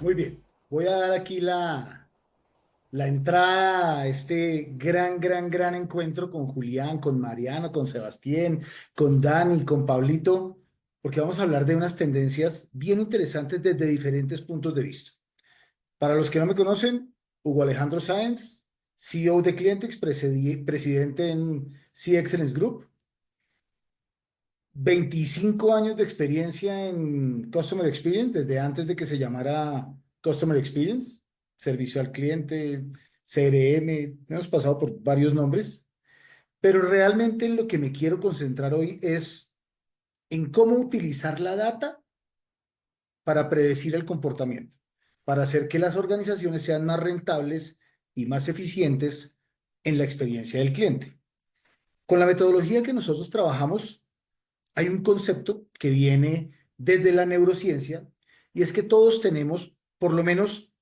Muy bien, voy a dar aquí la entrada a este gran encuentro con Julián, con Mariano, con Sebastián, con Dani, con Pablito, porque vamos a hablar de unas tendencias bien interesantes desde diferentes puntos de vista. Para los que no me conocen, Hugo Alejandro Sáenz, CEO de Clientex, presidente en Sea Excellence Group, 25 años de experiencia en Customer Experience, desde antes de que se llamara Customer Experience, servicio al cliente, CRM, hemos pasado por varios nombres, pero realmente en lo que me quiero concentrar hoy es en cómo utilizar la data para predecir el comportamiento, para hacer que las organizaciones sean más rentables y más eficientes en la experiencia del cliente. Con la metodología que nosotros trabajamos, hay un concepto que viene desde la neurociencia y es que todos tenemos por lo menos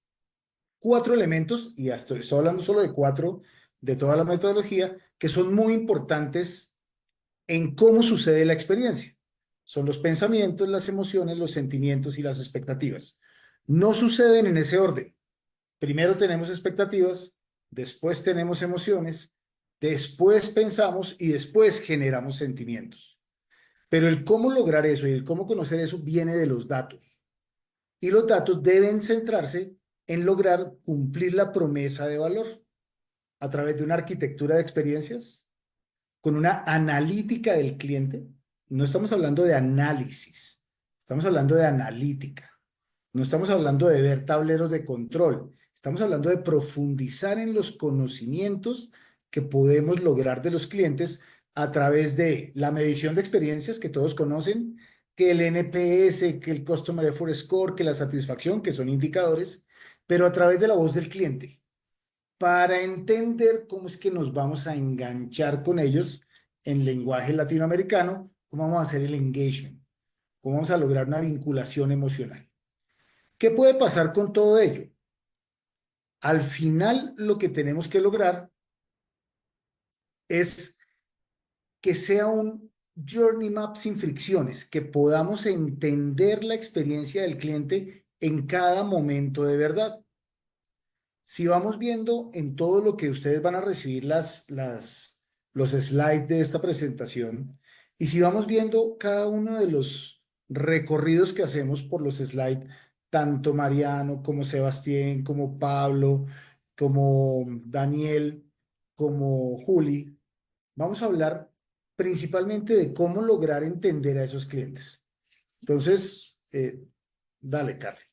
cuatro elementos, y hasta estoy hablando solo de cuatro de toda la metodología, que son muy importantes en cómo sucede la experiencia. Son los pensamientos, las emociones, los sentimientos y las expectativas. No suceden en ese orden. Primero tenemos expectativas, después tenemos emociones, después pensamos y después generamos sentimientos. Pero el cómo lograr eso y el cómo conocer eso viene de los datos. Y los datos deben centrarse en lograr cumplir la promesa de valor a través de una arquitectura de experiencias, con una analítica del cliente. No estamos hablando de análisis, estamos hablando de analítica. No estamos hablando de ver tableros de control, estamos hablando de profundizar en los conocimientos que podemos lograr de los clientes a través de la medición de experiencias que todos conocen, que el NPS, que el Customer Effort Score, que la satisfacción, que son indicadores, pero a través de la voz del cliente, para entender cómo es que nos vamos a enganchar con ellos en lenguaje latinoamericano, cómo vamos a hacer el engagement, cómo vamos a lograr una vinculación emocional. ¿Qué puede pasar con todo ello? Al final, lo que tenemos que lograr es que sea un journey map sin fricciones, que podamos entender la experiencia del cliente en cada momento de verdad. Si vamos viendo en todo lo que ustedes van a recibir los slides de esta presentación, y si vamos viendo cada uno de los recorridos que hacemos por los slides, tanto Mariano como Sebastián, como Pablo, como Daniel, como Juli, vamos a hablar principalmente de cómo lograr entender a esos clientes. Entonces, dale, Carly.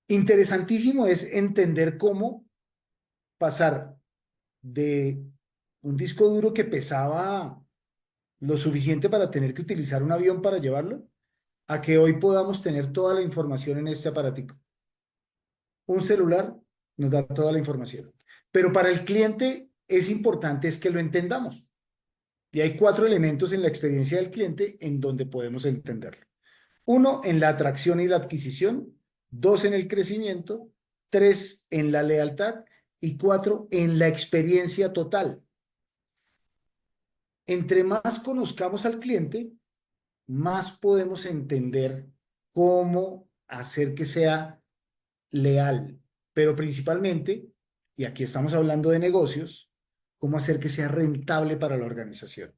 Interesantísimo es entender cómo pasar de un disco duro que pesaba lo suficiente para tener que utilizar un avión para llevarlo, a que hoy podamos tener toda la información en este aparatico. Un celular nos da toda la información. Pero para el cliente es importante es que lo entendamos. Y hay cuatro elementos en la experiencia del cliente en donde podemos entenderlo. Uno, en la atracción y la adquisición. Dos, en el crecimiento. Tres, en la lealtad. Y cuatro, en la experiencia total. Entre más conozcamos al cliente, más podemos entender cómo hacer que sea leal, pero principalmente, y aquí estamos hablando de negocios, cómo hacer que sea rentable para la organización.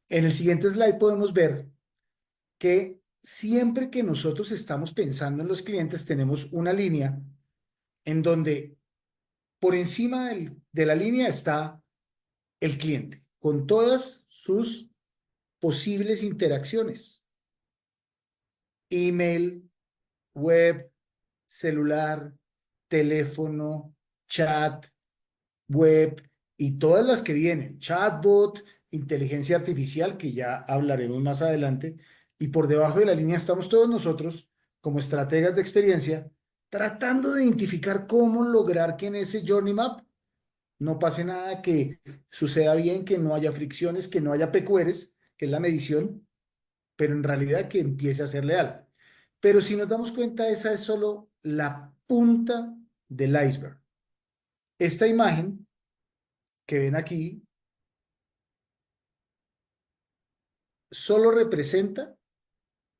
En el siguiente slide podemos ver que siempre que nosotros estamos pensando en los clientes, tenemos una línea en donde por encima de la línea está el cliente, con todas sus posibles interacciones: email, web, celular, teléfono, chat, web y todas las que vienen, chatbot, inteligencia artificial, que ya hablaremos más adelante, y por debajo de la línea estamos todos nosotros como estrategas de experiencia tratando de identificar cómo lograr que en ese journey map no pase nada, que suceda bien, que no haya fricciones, que no haya PQRs, que es la medición, pero en realidad que empiece a ser leal. Pero si nos damos cuenta, esa es solo la punta del iceberg. Esta imagen que ven aquí solo representa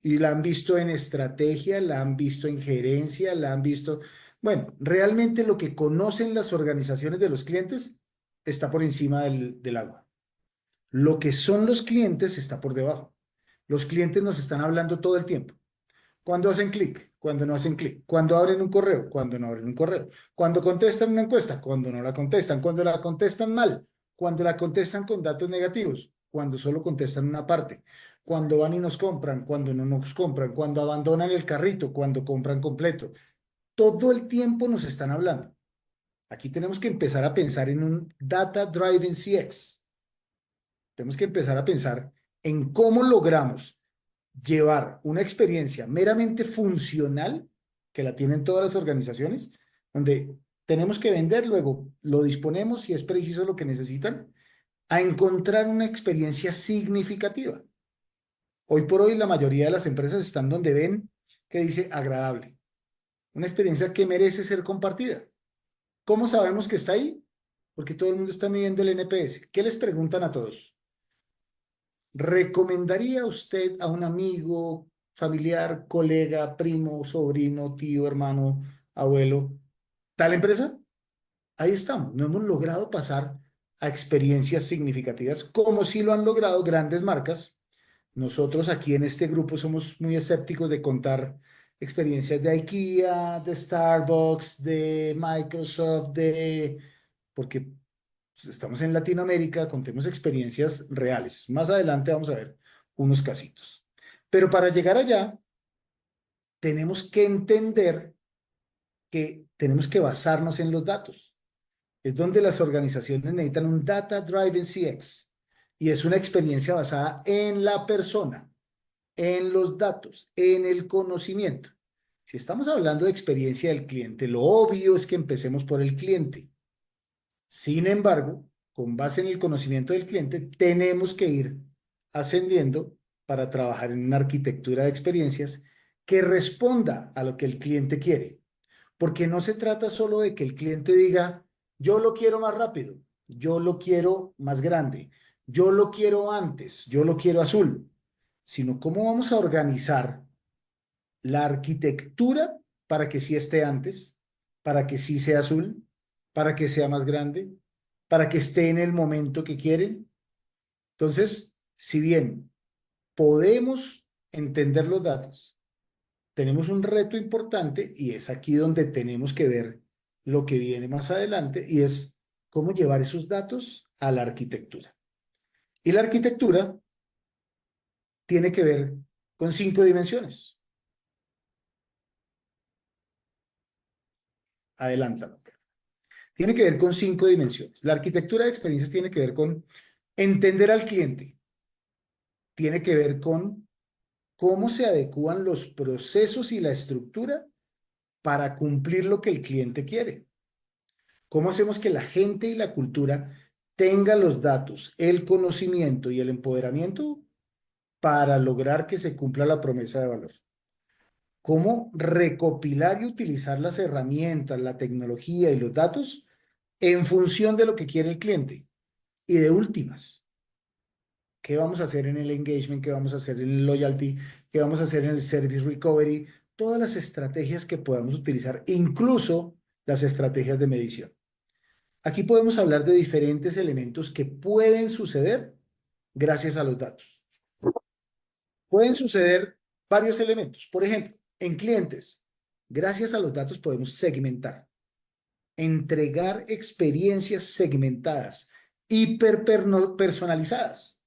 Y la han visto en estrategia, la han visto en gerencia, la han visto... Bueno, realmente lo que conocen las organizaciones de los clientes está por encima del agua. Lo que son los clientes está por debajo. Los clientes nos están hablando todo el tiempo. Cuando hacen clic, cuando no hacen clic, cuando abren un correo, cuando no abren un correo, cuando contestan una encuesta, cuando no la contestan, cuando la contestan mal, cuando la contestan con datos negativos, cuando solo contestan una parte, cuando van y nos compran, cuando no nos compran, cuando abandonan el carrito, cuando compran completo. Todo el tiempo nos están hablando. Aquí tenemos que empezar a pensar en un Data Driven CX. Tenemos que empezar a pensar en cómo logramos llevar una experiencia meramente funcional, que la tienen todas las organizaciones, donde tenemos que vender, luego lo disponemos si es preciso lo que necesitan, a encontrar una experiencia significativa. Hoy por hoy la mayoría de las empresas están donde ven que dice agradable, una experiencia que merece ser compartida. ¿Cómo sabemos que está ahí? Porque todo el mundo está midiendo el NPS. ¿Qué les preguntan a todos? ¿Recomendaría usted a un amigo, familiar, colega, primo, sobrino, tío, hermano, abuelo, tal empresa? Ahí estamos. No hemos logrado pasar a experiencias significativas como si lo han logrado grandes marcas. Nosotros aquí en este grupo somos muy escépticos de contar experiencias de IKEA, de Starbucks, de Microsoft, porque estamos en Latinoamérica, contemos experiencias reales. Más adelante vamos a ver unos casitos. Pero para llegar allá, tenemos que entender que tenemos que basarnos en los datos. Es donde las organizaciones necesitan un Data Driven CX y es una experiencia basada en la persona, en los datos, en el conocimiento. Si estamos hablando de experiencia del cliente, lo obvio es que empecemos por el cliente. Sin embargo, con base en el conocimiento del cliente, tenemos que ir ascendiendo para trabajar en una arquitectura de experiencias que responda a lo que el cliente quiere. Porque no se trata solo de que el cliente diga, yo lo quiero más rápido, yo lo quiero más grande, yo lo quiero antes, yo lo quiero azul, sino cómo vamos a organizar la arquitectura para que sí esté antes, para que sí sea azul, para que sea más grande, para que esté en el momento que quieren. Entonces, si bien podemos entender los datos, tenemos un reto importante y es aquí donde tenemos que ver lo que viene más adelante y es cómo llevar esos datos a la arquitectura. Y la arquitectura tiene que ver con 5 dimensiones. Adelántalo. Tiene que ver con 5 dimensiones. La arquitectura de experiencias tiene que ver con entender al cliente, tiene que ver con cómo se adecúan los procesos y la estructura para cumplir lo que el cliente quiere. ¿Cómo hacemos que la gente y la cultura tenga los datos, el conocimiento y el empoderamiento para lograr que se cumpla la promesa de valor? ¿Cómo recopilar y utilizar las herramientas, la tecnología y los datos en función de lo que quiere el cliente? Y de últimas, ¿qué vamos a hacer en el engagement? ¿Qué vamos a hacer en el loyalty? ¿Qué vamos a hacer en el service recovery? Todas las estrategias que podamos utilizar, incluso las estrategias de medición. Aquí podemos hablar de diferentes elementos que pueden suceder gracias a los datos. Pueden suceder varios elementos. Por ejemplo, en clientes, gracias a los datos podemos segmentar, entregar experiencias segmentadas, hiperpersonalizadas.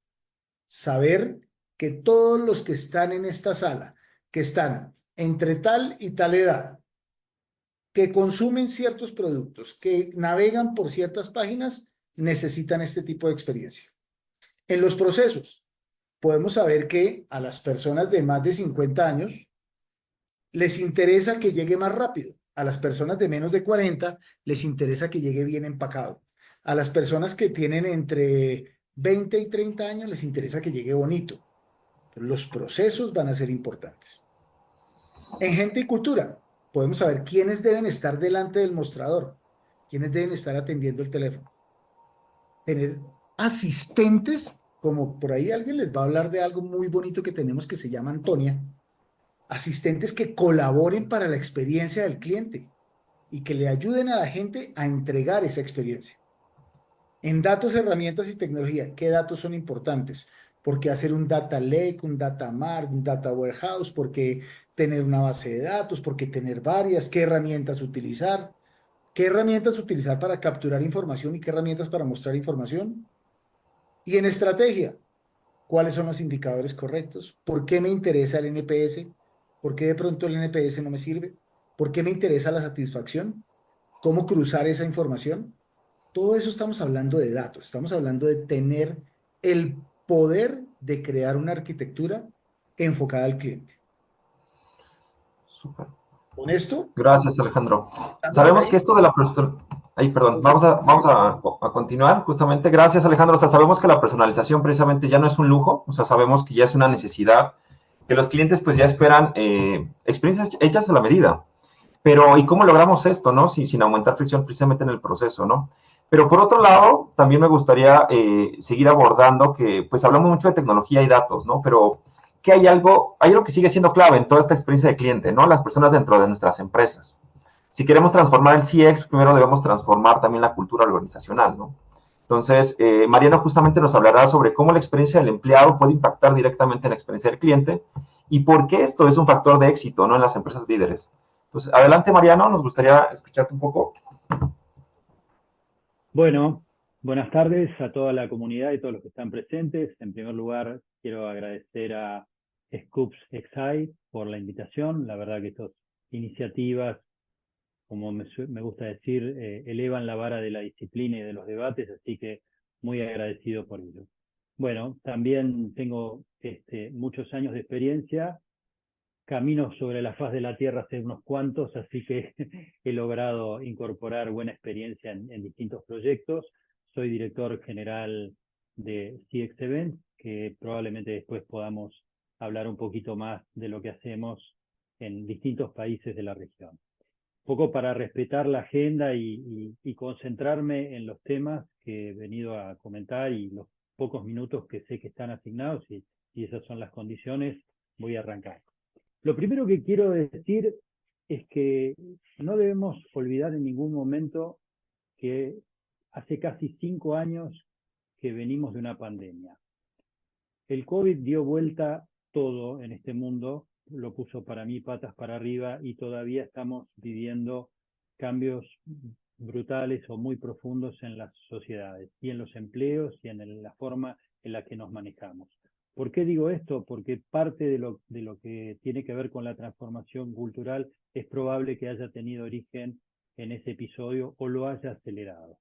Saber que todos los que están en esta sala, que están entre tal y tal edad, que consumen ciertos productos, que navegan por ciertas páginas, necesitan este tipo de experiencia. En los procesos, podemos saber que a las personas de más de 50 años les interesa que llegue más rápido. A las personas de menos de 40 les interesa que llegue bien empacado. A las personas que tienen entre 20 y 30 años les interesa que llegue bonito. Los procesos van a ser importantes. En gente y cultura, podemos saber quiénes deben estar delante del mostrador, quiénes deben estar atendiendo el teléfono. Tener asistentes, como por ahí alguien les va a hablar de algo muy bonito que tenemos que se llama Antonia. asistentes que colaboren para la experiencia del cliente y que le ayuden a la gente a entregar esa experiencia. En datos, herramientas y tecnología, ¿qué datos son importantes? ¿Por qué hacer un data lake, un data mart, un data warehouse? ¿Por qué tener una base de datos? ¿Por qué tener varias? ¿Qué herramientas utilizar? ¿Qué herramientas utilizar para capturar información y qué herramientas para mostrar información? Y en estrategia, ¿cuáles son los indicadores correctos? ¿Por qué me interesa el NPS? ¿Por qué de pronto el NPS no me sirve? ¿Por qué me interesa la satisfacción? ¿Cómo cruzar esa información? Todo eso estamos hablando de datos, estamos hablando de tener el poder de crear una arquitectura enfocada al cliente. Súper. Con esto, Gracias, Alejandro. dando por Sabemos que ahí, esto de la personalización... Ay, perdón, entonces, vamos a continuar justamente. Gracias, Alejandro. O sea, sabemos que la personalización precisamente ya no es un lujo, o sea, sabemos que ya es una necesidad, que los clientes pues ya esperan experiencias hechas a la medida. Pero, ¿y cómo logramos esto, no? Sin aumentar fricción precisamente en el proceso, ¿no? Pero por otro lado, también me gustaría seguir abordando que, pues hablamos mucho de tecnología y datos, ¿no? Pero que hay algo que sigue siendo clave en toda esta experiencia de cliente, ¿no? Las personas dentro de nuestras empresas. Si queremos transformar el CX, primero debemos transformar también la cultura organizacional, ¿no? Entonces, Mariano justamente nos hablará sobre cómo la experiencia del empleado puede impactar directamente en la experiencia del cliente y por qué esto es un factor de éxito, ¿no? En las empresas líderes. Entonces, adelante, Mariano, nos gustaría escucharte un poco. Bueno, buenas tardes a toda la comunidad y todos los que están presentes. En primer lugar, quiero agradecer a Scoops XI por la invitación. La verdad que estas iniciativas, como me gusta decir, elevan la vara de la disciplina y de los debates, así que muy agradecido por ello. Bueno, también tengo muchos años de experiencia, camino sobre la faz de la Tierra hace unos cuantos, así que he logrado incorporar buena experiencia en distintos proyectos. Soy director general de CX Events, que probablemente después podamos hablar un poquito más de lo que hacemos en distintos países de la región. Un poco para respetar la agenda y concentrarme en los temas que he venido a comentar y los pocos minutos que sé que están asignados, y esas son las condiciones, voy a arrancar. Lo primero que quiero decir es que no debemos olvidar en ningún momento que hace casi 5 años que venimos de una pandemia. El COVID dio vuelta todo en este mundo, lo puso para mí patas para arriba y todavía estamos viviendo cambios brutales o muy profundos en las sociedades y en los empleos y en la forma en la que nos manejamos. ¿Por qué digo esto? Porque parte de lo que tiene que ver con la transformación cultural es probable que haya tenido origen en ese episodio o lo haya acelerado.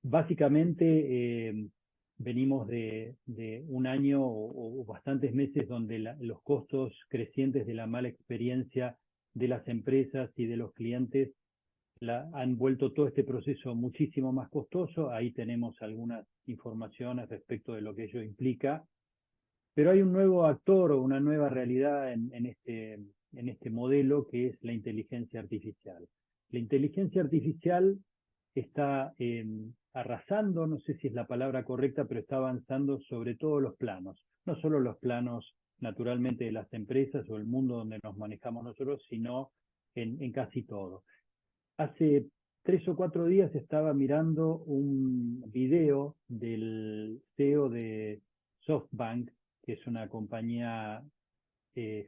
Básicamente, venimos de un año o bastantes meses donde los costos crecientes de la mala experiencia de las empresas y de los clientes han vuelto todo este proceso muchísimo más costoso. Ahí tenemos algunas informaciones respecto de lo que ello implica. Pero hay un nuevo actor o una nueva realidad en este modelo, que es la inteligencia artificial. La inteligencia artificial está arrasando, no sé si es la palabra correcta, pero está avanzando sobre todos los planos. No solo los planos naturalmente de las empresas o el mundo donde nos manejamos nosotros, sino en casi todo. Hace 3 o 4 días estaba mirando un video del CEO de SoftBank, que es una compañía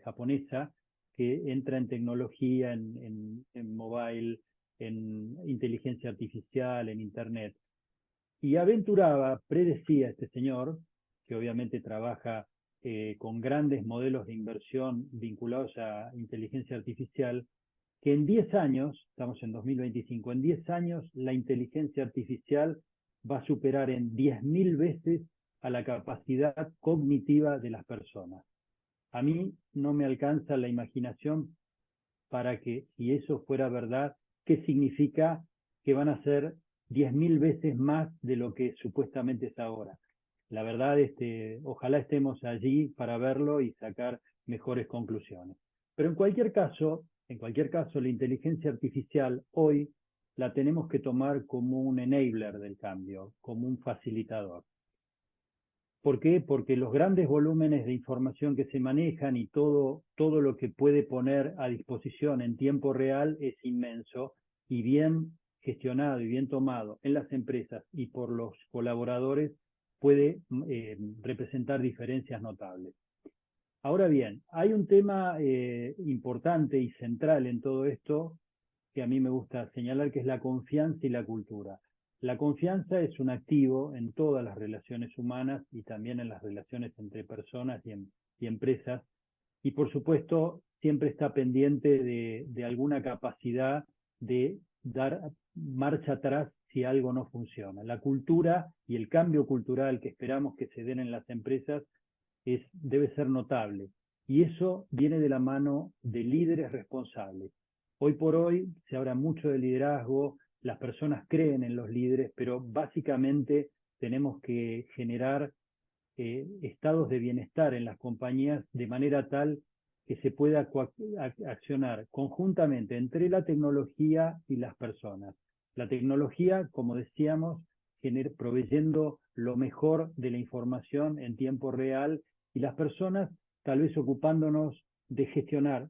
japonesa que entra en tecnología, en mobile, en inteligencia artificial, en Internet. Y aventuraba, predecía este señor, que obviamente trabaja con grandes modelos de inversión vinculados a inteligencia artificial, que en 10 años, estamos en 2025, en 10 años la inteligencia artificial va a superar en 10.000 veces a la capacidad cognitiva de las personas. A mí no me alcanza la imaginación para que, si eso fuera verdad, ¿qué significa que van a ser 10.000 veces más de lo que supuestamente es ahora? La verdad, ojalá estemos allí para verlo y sacar mejores conclusiones. Pero en cualquier caso, la inteligencia artificial hoy la tenemos que tomar como un enabler del cambio, como un facilitador. ¿Por qué? Porque los grandes volúmenes de información que se manejan y todo lo que puede poner a disposición en tiempo real es inmenso, y bien gestionado y bien tomado en las empresas y por los colaboradores puede representar diferencias notables. Ahora bien, hay un tema importante y central en todo esto que a mí me gusta señalar, que es la confianza y la cultura. La confianza es un activo en todas las relaciones humanas y también en las relaciones entre personas y empresas, y por supuesto siempre está pendiente de alguna capacidad de dar marcha atrás si algo no funciona. La cultura y el cambio cultural que esperamos que se den en las empresas debe ser notable, y eso viene de la mano de líderes responsables. Hoy por hoy se habla mucho de liderazgo, las personas creen en los líderes, pero básicamente tenemos que generar estados de bienestar en las compañías de manera tal que se pueda accionar conjuntamente entre la tecnología y las personas. La tecnología, como decíamos, proveyendo lo mejor de la información en tiempo real, y las personas tal vez ocupándonos de gestionar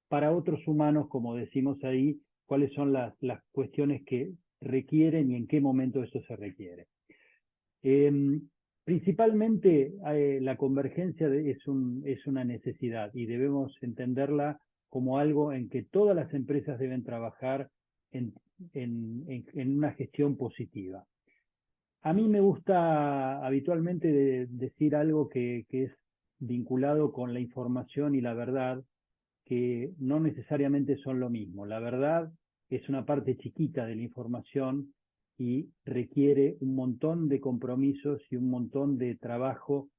para otros humanos, como decimos ahí, cuáles son las cuestiones que requieren y en qué momento eso se requiere. Principalmente la convergencia es una necesidad, y debemos entenderla como algo en que todas las empresas deben trabajar en una gestión positiva. A mí me gusta habitualmente decir algo que es vinculado con la información y la verdad, que no necesariamente son lo mismo. La verdad es una parte chiquita de la información y requiere un montón de compromisos y un montón de trabajo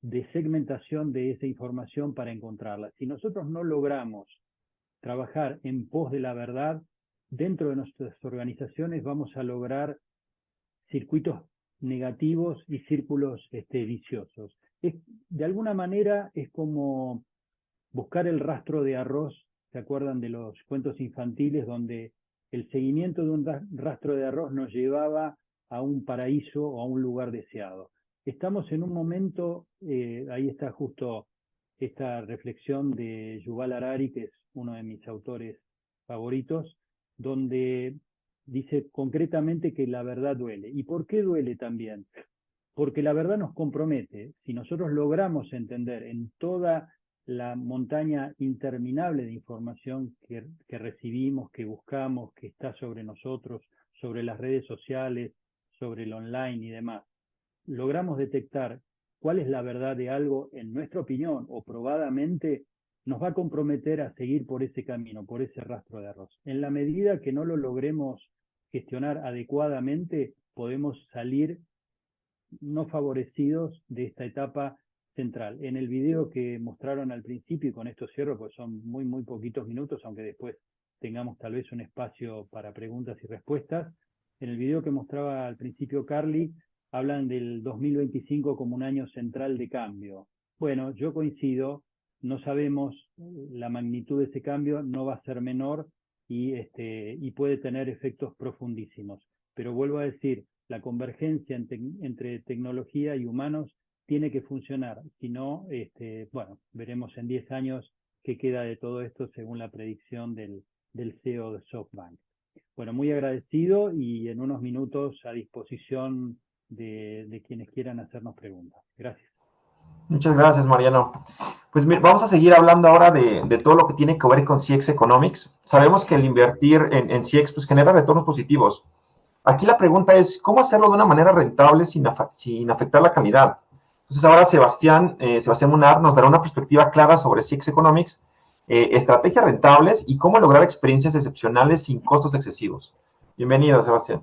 de segmentación de esa información para encontrarla. Si nosotros no logramos trabajar en pos de la verdad dentro de nuestras organizaciones, vamos a lograr circuitos negativos y círculos viciosos. De alguna manera es como buscar el rastro de arroz. ¿Se acuerdan de los cuentos infantiles donde el seguimiento de un rastro de arroz nos llevaba a un paraíso o a un lugar deseado? Estamos en un momento, ahí está justo esta reflexión de Yuval Harari, que es uno de mis autores favoritos, donde dice concretamente que la verdad duele. ¿Y por qué duele también? Porque la verdad nos compromete. Si nosotros logramos entender en toda la montaña interminable de información que recibimos, que buscamos, que está sobre nosotros, sobre las redes sociales, sobre el online y demás, logramos detectar cuál es la verdad de algo, en nuestra opinión o probadamente, nos va a comprometer a seguir por ese camino, por ese rastro de arroz. En la medida que no lo logremos gestionar adecuadamente, podemos salir no favorecidos de esta etapa central. En el video que mostraron al principio, y con esto cierro, pues son muy, muy poquitos minutos, aunque después tengamos tal vez un espacio para preguntas y respuestas. En el video que mostraba al principio Carly, hablan del 2025 como un año central de cambio. Bueno, yo coincido, no sabemos la magnitud de ese cambio, no va a ser menor, y puede tener efectos profundísimos. Pero vuelvo a decir, la convergencia entre tecnología y humanos tiene que funcionar. Si no, bueno, veremos en 10 años qué queda de todo esto según la predicción del CEO de SoftBank. Bueno, muy agradecido y en unos minutos a disposición de quienes quieran hacernos preguntas. Gracias. Muchas gracias, Mariano. Pues vamos a seguir hablando ahora de todo lo que tiene que ver con CX Economics. Sabemos que el invertir en CX pues, genera retornos positivos. Aquí la pregunta es, ¿cómo hacerlo de una manera rentable sin afectar la calidad? Entonces ahora Sebastián Munar nos dará una perspectiva clara sobre CX Economics, estrategias rentables y cómo lograr experiencias excepcionales sin costos excesivos. Bienvenido, Sebastián.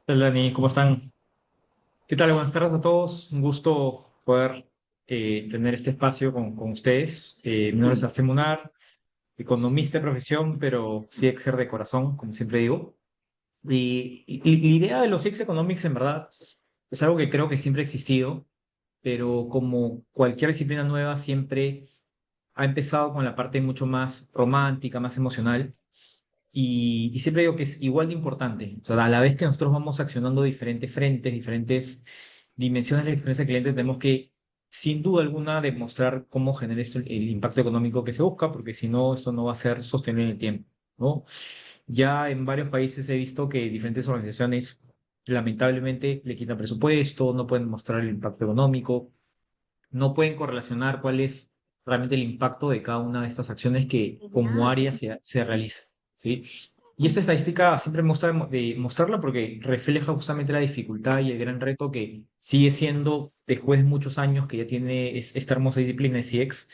Hola, Dani, ¿cómo están? ¿Qué tal? Buenas tardes a todos. Un gusto poder tener este espacio con ustedes. Mi nombre es Sebastián Munar, economista de profesión, pero CXer de corazón, como siempre digo. Y la idea de los CX Economics, en verdad, es algo que creo que siempre ha existido, pero como cualquier disciplina nueva, siempre ha empezado con la parte mucho más romántica, más emocional. Y siempre digo que es igual de importante. O sea, a la vez que nosotros vamos accionando diferentes frentes, dimensiones de la experiencia del cliente, tenemos que, sin duda alguna, demostrar cómo genera esto el impacto económico que se busca, porque si no, esto no va a ser sostenible en el tiempo, ¿no? Ya en varios países he visto que diferentes organizaciones lamentablemente le quitan presupuesto, no pueden mostrar el impacto económico, no pueden correlacionar cuál es realmente el impacto de cada una de estas acciones que como área se realiza, ¿sí? Y esta estadística siempre me gusta de mostrarla porque refleja justamente la dificultad y el gran reto que sigue siendo, después de muchos años que ya tiene esta hermosa disciplina de CX,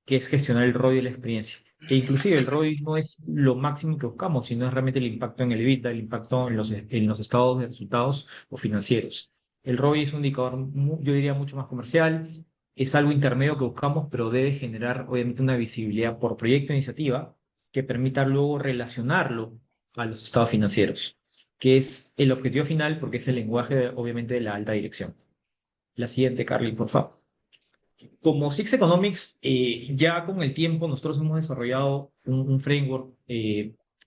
que es gestionar el ROI de la experiencia. E inclusive el ROI no es lo máximo que buscamos, sino es realmente el impacto en el EBITDA, el impacto en los estados de resultados o financieros. El ROI es un indicador, yo diría, mucho más comercial, es algo intermedio que buscamos, pero debe generar obviamente una visibilidad por proyecto e iniciativa que permita luego relacionarlo a los estados financieros, que es el objetivo final porque es el lenguaje obviamente de la alta dirección. La siguiente, Carly, por favor. Como Six Economics, ya con el tiempo nosotros hemos desarrollado un framework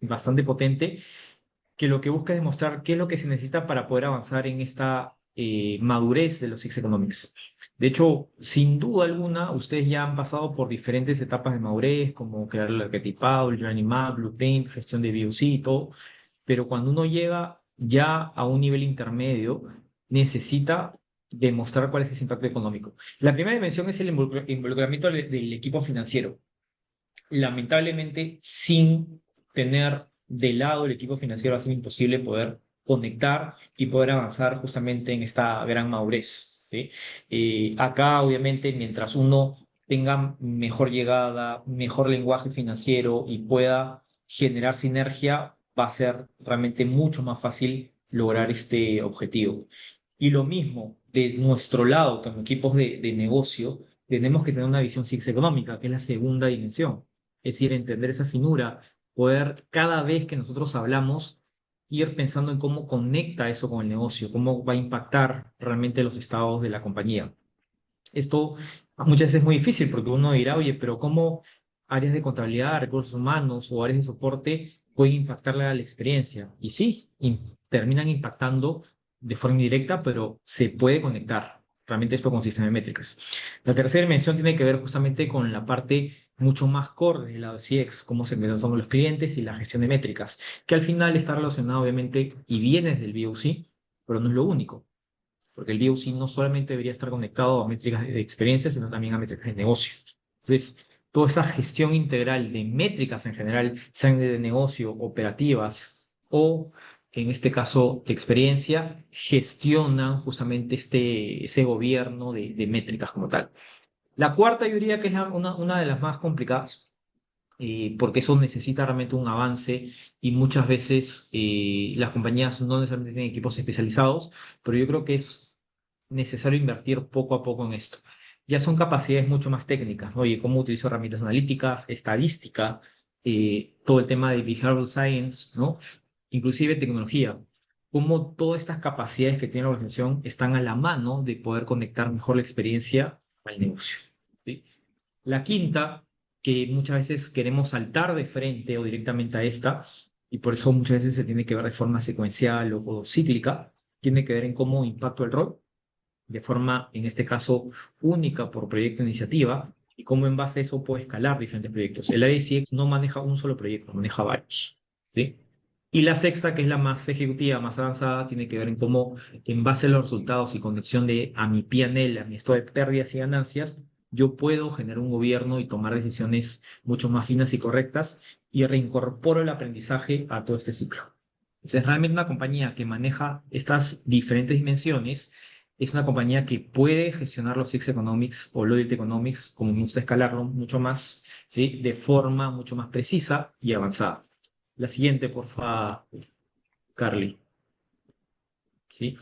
bastante potente que lo que busca es demostrar qué es lo que se necesita para poder avanzar en esta madurez de los Six Economics. De hecho, sin duda alguna, ustedes ya han pasado por diferentes etapas de madurez, como crear el arquetipado, el journey map, blueprint, gestión de VOC y todo, pero cuando uno llega ya a un nivel intermedio, necesita demostrar cuál es ese impacto económico. La primera dimensión es el involucramiento del equipo financiero. Lamentablemente, sin tener de lado el equipo financiero, va a ser imposible poder conectar y poder avanzar justamente en esta gran madurez, ¿sí? Acá, obviamente, mientras uno tenga mejor llegada, mejor lenguaje financiero y pueda generar sinergia, va a ser realmente mucho más fácil lograr este objetivo. Y lo mismo de nuestro lado, como equipos de negocio, tenemos que tener una visión Six económica, que es la segunda dimensión. Es decir, entender esa finura, poder cada vez que nosotros hablamos, ir pensando en cómo conecta eso con el negocio, cómo va a impactar realmente los estados de la compañía. Esto muchas veces es muy difícil porque uno dirá, oye, pero ¿cómo áreas de contabilidad, recursos humanos o áreas de soporte pueden impactarle a la experiencia? Y sí, terminan impactando de forma indirecta, pero se puede conectar realmente esto con sistemas de métricas. La tercera dimensión tiene que ver justamente con la parte mucho más core de la CX, cómo se son los clientes y la gestión de métricas, que al final está relacionado obviamente y viene desde el VOC, pero no es lo único porque el VOC no solamente debería estar conectado a métricas de experiencia, sino también a métricas de negocio. Entonces, toda esa gestión integral de métricas en general, sean de negocio, operativas o, en este caso, de experiencia, gestionan justamente ese gobierno de métricas como tal. La cuarta, yo diría que es una de las más complicadas, porque eso necesita realmente un avance y muchas veces las compañías no necesariamente tienen equipos especializados, pero yo creo que es necesario invertir poco a poco en esto. Ya son capacidades mucho más técnicas, ¿no? Oye, cómo utilizo herramientas analíticas, estadística, todo el tema de behavioral science, ¿no? Inclusive tecnología. Cómo todas estas capacidades que tiene la organización están a la mano de poder conectar mejor la experiencia al negocio, ¿sí? La quinta, que muchas veces queremos saltar de frente o directamente a esta, y por eso muchas veces se tiene que ver de forma secuencial o cíclica, tiene que ver en cómo impacto el rol de forma, en este caso, única por proyecto de iniciativa y cómo en base a eso puede escalar diferentes proyectos. El área de CX no maneja un solo proyecto, maneja varios, ¿sí? Y la sexta, que es la más ejecutiva, más avanzada, tiene que ver en cómo, en base a los resultados y conexión a mi P&L, a mi estado de pérdidas y ganancias, yo puedo generar un gobierno y tomar decisiones mucho más finas y correctas y reincorporo el aprendizaje a todo este ciclo. Entonces, realmente una compañía que maneja estas diferentes dimensiones es una compañía que puede gestionar los Six Economics o Loyalty Economics, como me gusta escalarlo, mucho más, ¿sí? De forma mucho más precisa y avanzada. La siguiente, por favor, Carly. ¿Sí?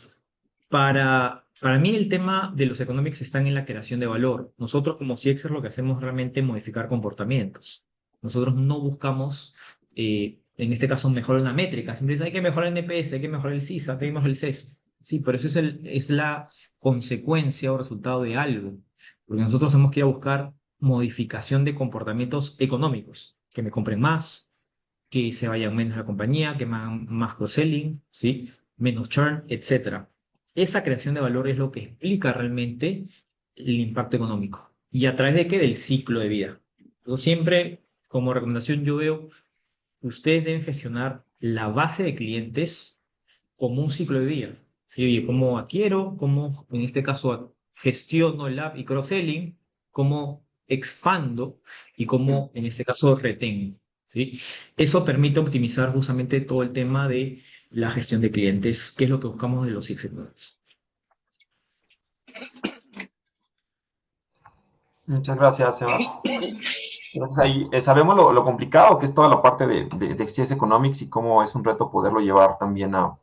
Para mí el tema de los economics está en la creación de valor. Nosotros como CXers lo que hacemos es realmente modificar comportamientos. Nosotros no buscamos, en este caso, mejorar una métrica. Siempre dicen, hay que mejorar el NPS, hay que mejorar el CISA, hay que mejorar el CES. Sí, pero eso es la consecuencia o resultado de algo. Porque nosotros tenemos que ir a buscar modificación de comportamientos económicos. Que me compren más, que se vayan menos a la compañía, que me hagan más cross-selling, ¿sí? Menos churn, etcétera. esa creación de valor es lo que explica realmente el impacto económico. ¿Y a través de qué? Del ciclo de vida. Yo siempre, como recomendación, yo veo, ustedes deben gestionar la base de clientes como un ciclo de vida. ¿Sí? Oye, ¿cómo adquiero? ¿Cómo, en este caso, gestiono el app y cross-selling? ¿Cómo expando? Y cómo, en este caso, retengo. ¿Sí? Eso permite optimizar justamente todo el tema de la gestión de clientes, que es lo que buscamos de los Six Sigma. Muchas gracias, Sebas. Entonces ahí sabemos lo complicado que es toda la parte de Exchange Economics y cómo es un reto poderlo llevar también a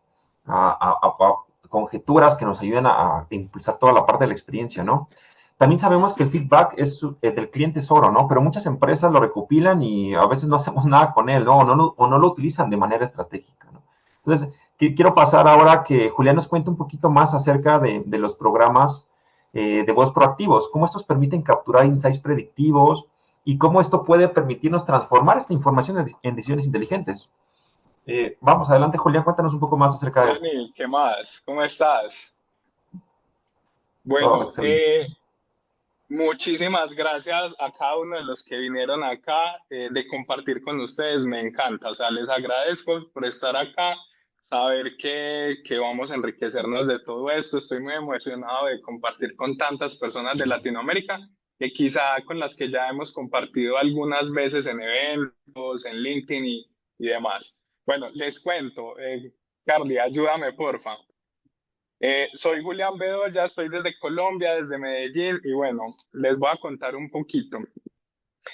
conjeturas que nos ayuden a impulsar toda la parte de la experiencia, ¿no? También sabemos que el feedback del cliente es oro, ¿no? Pero muchas empresas lo recopilan y a veces no hacemos nada con él, ¿no? O no lo utilizan de manera estratégica, ¿no? Entonces, quiero pasar ahora a que Julián nos cuente un poquito más acerca de los programas de voz proactivos, cómo estos permiten capturar insights predictivos y cómo esto puede permitirnos transformar esta información en decisiones inteligentes. Vamos, adelante, Julián, cuéntanos un poco más acerca de esto. Dani, ¿qué más? ¿Cómo estás? Todo Bueno, excelente. muchísimas gracias a cada uno de los que vinieron acá de compartir con ustedes. Me encanta, o sea, les agradezco por estar acá, saber que vamos a enriquecernos de todo esto. Estoy muy emocionado de compartir con tantas personas de Latinoamérica que quizá con las que ya hemos compartido algunas veces en eventos, en LinkedIn y demás. Bueno, les cuento, Carly, ayúdame, porfa. Soy Julián Bedoya, estoy desde Colombia, desde Medellín, y bueno, les voy a contar un poquito.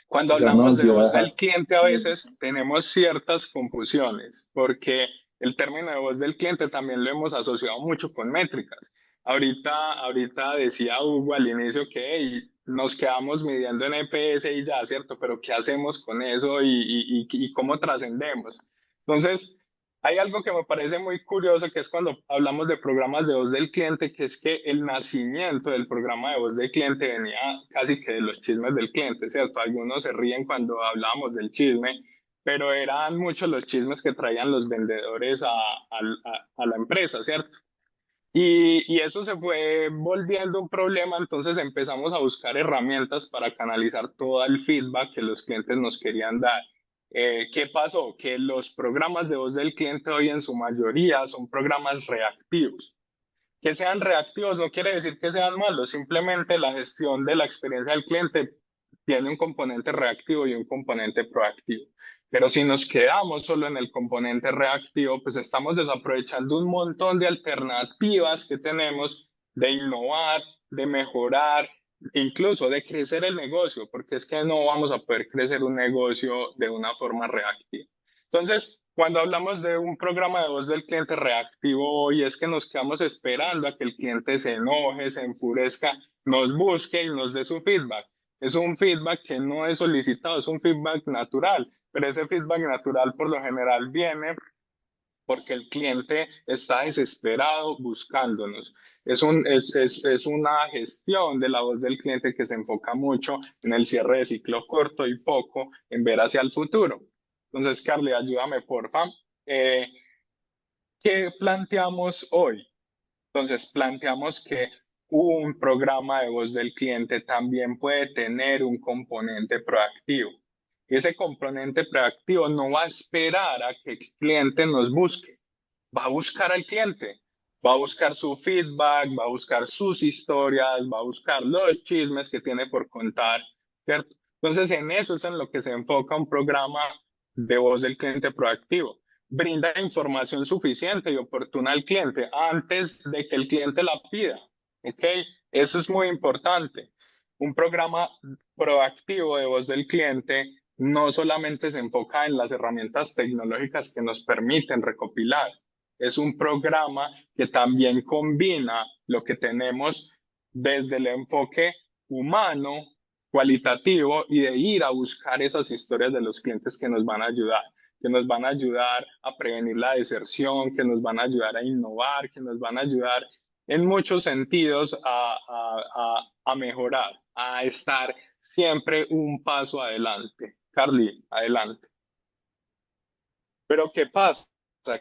Cuando hablamos de voz del cliente, a veces tenemos ciertas confusiones, porque el término de voz del cliente también lo hemos asociado mucho con métricas. Ahorita decía Hugo al inicio que hey, nos quedamos midiendo en EPS y ya, ¿cierto? Pero ¿qué hacemos con eso y cómo trascendemos? Entonces, hay algo que me parece muy curioso, que es cuando hablamos de programas de voz del cliente, que es que el nacimiento del programa de voz del cliente venía casi que de los chismes del cliente, ¿cierto? Algunos se ríen cuando hablábamos del chisme, pero eran muchos los chismes que traían los vendedores a la empresa, ¿cierto? Y eso se fue volviendo un problema, entonces empezamos a buscar herramientas para canalizar todo el feedback que los clientes nos querían dar. ¿Qué pasó? Que los programas de voz del cliente hoy en su mayoría son programas reactivos. Que sean reactivos no quiere decir que sean malos, simplemente la gestión de la experiencia del cliente tiene un componente reactivo y un componente proactivo. Pero si nos quedamos solo en el componente reactivo, pues estamos desaprovechando un montón de alternativas que tenemos de innovar, de mejorar, incluso de crecer el negocio, porque es que no vamos a poder crecer un negocio de una forma reactiva. Entonces, cuando hablamos de un programa de voz del cliente reactivo, y es que nos quedamos esperando a que el cliente se enoje, se enfurezca, nos busque y nos dé su feedback. Es un feedback que no es solicitado, es un feedback natural, pero ese feedback natural por lo general viene porque el cliente está desesperado buscándonos. Es una gestión de la voz del cliente que se enfoca mucho en el cierre de ciclo corto y poco en ver hacia el futuro. Entonces, Carly, ayúdame, porfa. Eh, ¿Qué planteamos hoy? Entonces, planteamos que un programa de voz del cliente también puede tener un componente proactivo. Ese componente proactivo no va a esperar a que el cliente nos busque, va a buscar al cliente, va a buscar su feedback, va a buscar sus historias, va a buscar los chismes que tiene por contar, ¿cierto? Entonces, en eso es en lo que se enfoca un programa de voz del cliente proactivo. Brinda información suficiente y oportuna al cliente antes de que el cliente la pida, ¿ok? Eso es muy importante. Un programa proactivo de voz del cliente no solamente se enfoca en las herramientas tecnológicas que nos permiten recopilar, es un programa que también combina lo que tenemos desde el enfoque humano, cualitativo y de ir a buscar esas historias de los clientes que nos van a ayudar a prevenir la deserción, que nos van a ayudar a innovar, que nos van a ayudar en muchos sentidos a mejorar, a estar siempre un paso adelante. Carly, adelante. Pero ¿qué pasa?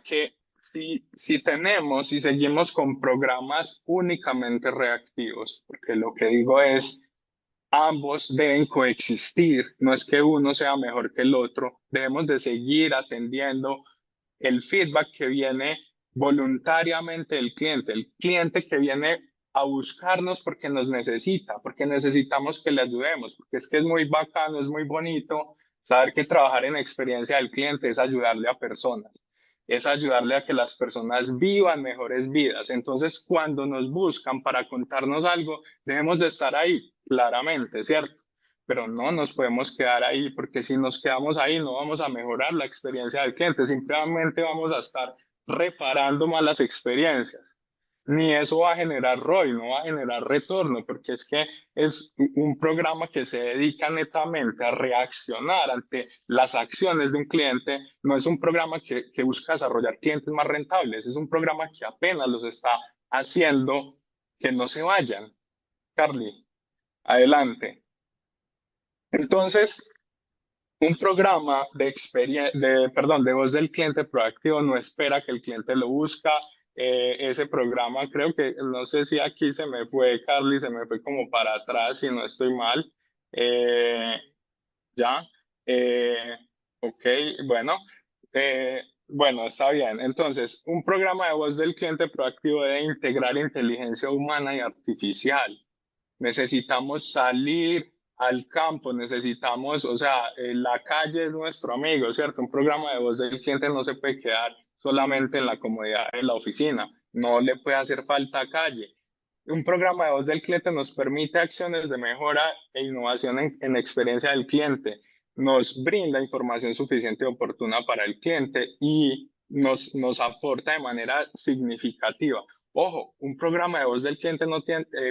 Que si seguimos con programas únicamente reactivos, porque lo que digo es, ambos deben coexistir, no es que uno sea mejor que el otro, debemos de seguir atendiendo el feedback que viene voluntariamente del cliente, el cliente que viene a buscarnos porque nos necesita, porque necesitamos que le ayudemos, porque es que es muy bacano, es muy bonito saber que trabajar en experiencia del cliente es ayudarle a personas, es ayudarle a que las personas vivan mejores vidas. Entonces, cuando nos buscan para contarnos algo, debemos de estar ahí, claramente, ¿cierto? Pero no nos podemos quedar ahí, porque si nos quedamos ahí no vamos a mejorar la experiencia del cliente, simplemente vamos a estar reparando malas experiencias. Ni eso va a generar ROI, no va a generar retorno, porque es que es un programa que se dedica netamente a reaccionar ante las acciones de un cliente, no es un programa que busca desarrollar clientes más rentables, es un programa que apenas los está haciendo que no se vayan. Carly, adelante. Entonces, un programa de voz del cliente proactivo no espera que el cliente lo busca. Ese programa, creo que, no sé si aquí se me fue, Carly, se me fue como para atrás si no estoy mal. Eh, ya. Eh, ok, bueno. Bueno, está bien. Entonces, un programa de voz del cliente proactivo debe integrar inteligencia humana y artificial. Necesitamos salir al campo, necesitamos, o sea, la calle es nuestro amigo, ¿cierto? Un programa de voz del cliente no se puede quedar solamente en la comodidad de la oficina, no le puede hacer falta calle. Un programa de voz del cliente nos permite acciones de mejora e innovación en experiencia del cliente, nos brinda información suficiente y oportuna para el cliente y nos aporta de manera significativa. Ojo, un programa de voz del cliente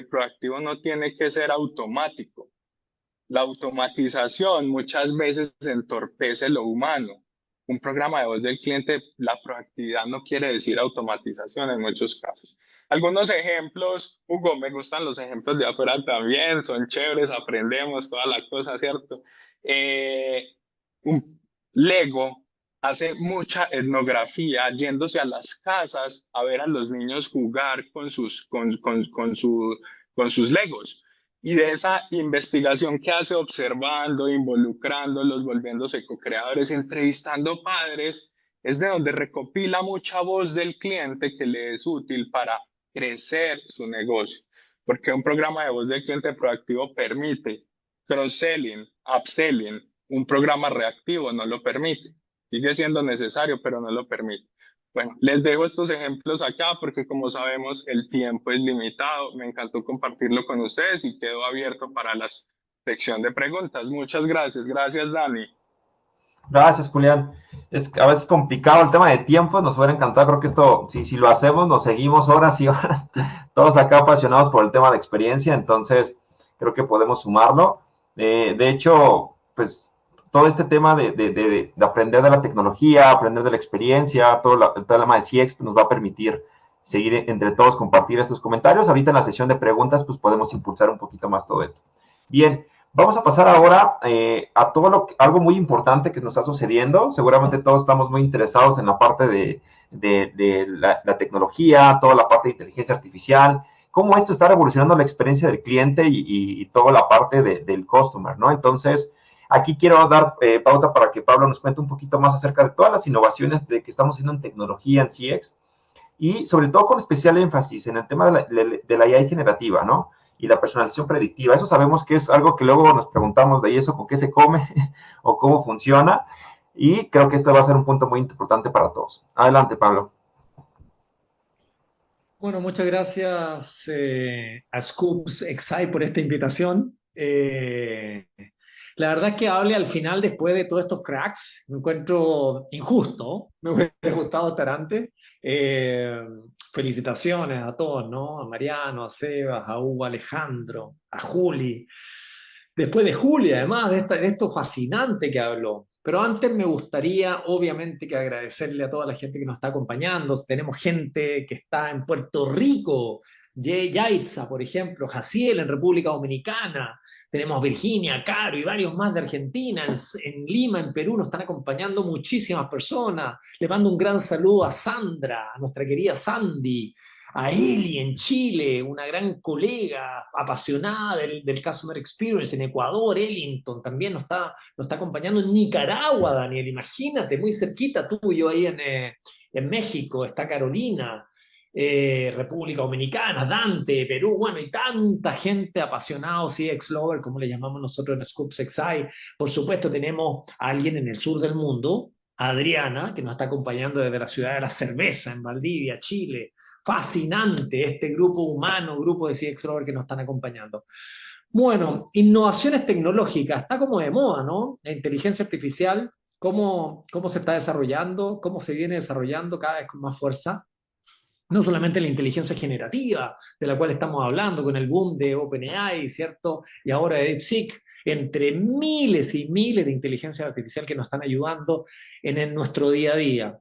proactivo no tiene que ser automático. La automatización muchas veces entorpece lo humano. Un programa de voz del cliente, la proactividad no quiere decir automatización en muchos casos. Algunos ejemplos, Hugo, me gustan los ejemplos de afuera también, son chéveres, aprendemos toda la cosa, ¿cierto? Un Lego hace mucha etnografía yéndose a las casas a ver a los niños jugar con sus Legos. Y de esa investigación que hace observando, involucrándolos, volviéndose co-creadores, entrevistando padres, es de donde recopila mucha voz del cliente que le es útil para crecer su negocio. Porque un programa de voz del cliente proactivo permite cross-selling, upselling, un programa reactivo no lo permite. Sigue siendo necesario, pero no lo permite. Bueno, les dejo estos ejemplos acá porque como sabemos el tiempo es limitado. Me encantó compartirlo con ustedes y quedo abierto para la sección de preguntas. Muchas gracias. Gracias, Dani. Gracias, Julián. Es a veces complicado el tema de tiempo, nos hubiera encantado, creo que esto, si lo hacemos, nos seguimos horas y horas, todos acá apasionados por el tema de experiencia, entonces creo que podemos sumarlo. De hecho, pues todo este tema de aprender de la tecnología, aprender de la experiencia, todo el tema de CX nos va a permitir seguir entre todos, compartir estos comentarios. Ahorita en la sesión de preguntas, pues podemos impulsar un poquito más todo esto. Bien, vamos a pasar ahora a algo muy importante que nos está sucediendo. Seguramente todos estamos muy interesados en la parte de la tecnología, toda la parte de inteligencia artificial, cómo esto está revolucionando la experiencia del cliente y toda la parte del customer, ¿no? Entonces, aquí quiero dar pauta para que Pablo nos cuente un poquito más acerca de todas las innovaciones que estamos haciendo en tecnología, en CX, y sobre todo con especial énfasis en el tema de la AI generativa, ¿no? Y la personalización predictiva. Eso sabemos que es algo que luego nos preguntamos de eso, con qué se come o cómo funciona. Y creo que esto va a ser un punto muy importante para todos. Adelante, Pablo. Bueno, muchas gracias a Scoops Excite por esta invitación. La verdad es que hable al final, después de todos estos cracks, me encuentro injusto. Me hubiera gustado estar antes. Felicitaciones a todos, ¿no? A Mariano, a Sebas, a Hugo, a Alejandro, a Juli. Después de Juli, además, de esto fascinante que habló. Pero antes me gustaría, obviamente, que agradecerle a toda la gente que nos está acompañando. Tenemos gente que está en Puerto Rico, Yaitza, por ejemplo, Jaciel en República Dominicana. Tenemos Virginia, Caro y varios más de Argentina. En Lima, en Perú, nos están acompañando muchísimas personas. Le mando un gran saludo a Sandra, a nuestra querida Sandy, a Eli en Chile, una gran colega apasionada del Customer Experience en Ecuador. Ellington también nos está acompañando en Nicaragua, Daniel, imagínate, muy cerquita tuyo ahí en México, está Carolina, República Dominicana, Dante, Perú, bueno, y tanta gente apasionada, CX Lover, como le llamamos nosotros en Scoops XI. Por supuesto, tenemos a alguien en el sur del mundo, Adriana, que nos está acompañando desde la ciudad de la cerveza, en Valdivia, Chile. Fascinante este grupo humano, grupo de CX Lover que nos están acompañando. Bueno, innovaciones tecnológicas, está como de moda, ¿no? La inteligencia artificial, cómo se está desarrollando, cómo se viene desarrollando cada vez con más fuerza. No solamente la inteligencia generativa, de la cual estamos hablando con el boom de OpenAI, ¿cierto? Y ahora de DeepSeek, entre miles y miles de inteligencia artificial que nos están ayudando en nuestro día a día.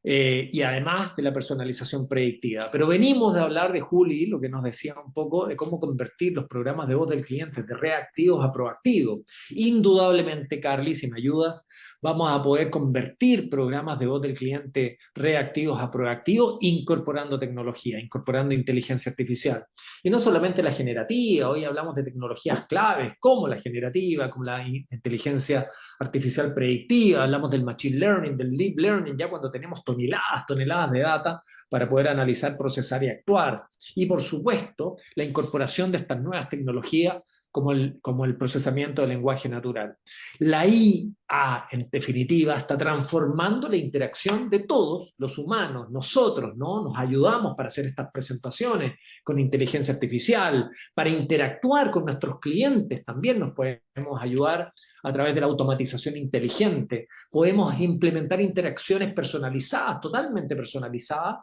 Y además de la personalización predictiva. Pero venimos de hablar de Juli, lo que nos decía un poco de cómo convertir los programas de voz del cliente de reactivos a proactivos. Indudablemente, Carly, si me ayudas, vamos a poder convertir programas de voz del cliente reactivos a proactivos incorporando tecnología, incorporando inteligencia artificial. Y no solamente la generativa, hoy hablamos de tecnologías claves como la generativa, como la inteligencia artificial predictiva, hablamos del machine learning, del deep learning, ya cuando tenemos toneladas de data para poder analizar, procesar y actuar. Y por supuesto, la incorporación de estas nuevas tecnologías como el procesamiento del lenguaje natural. La IA, en definitiva, está transformando la interacción de todos los humanos. Nosotros, ¿no? Nos ayudamos para hacer estas presentaciones con inteligencia artificial, para interactuar con nuestros clientes, también nos podemos ayudar a través de la automatización inteligente. Podemos implementar interacciones personalizadas, totalmente personalizadas,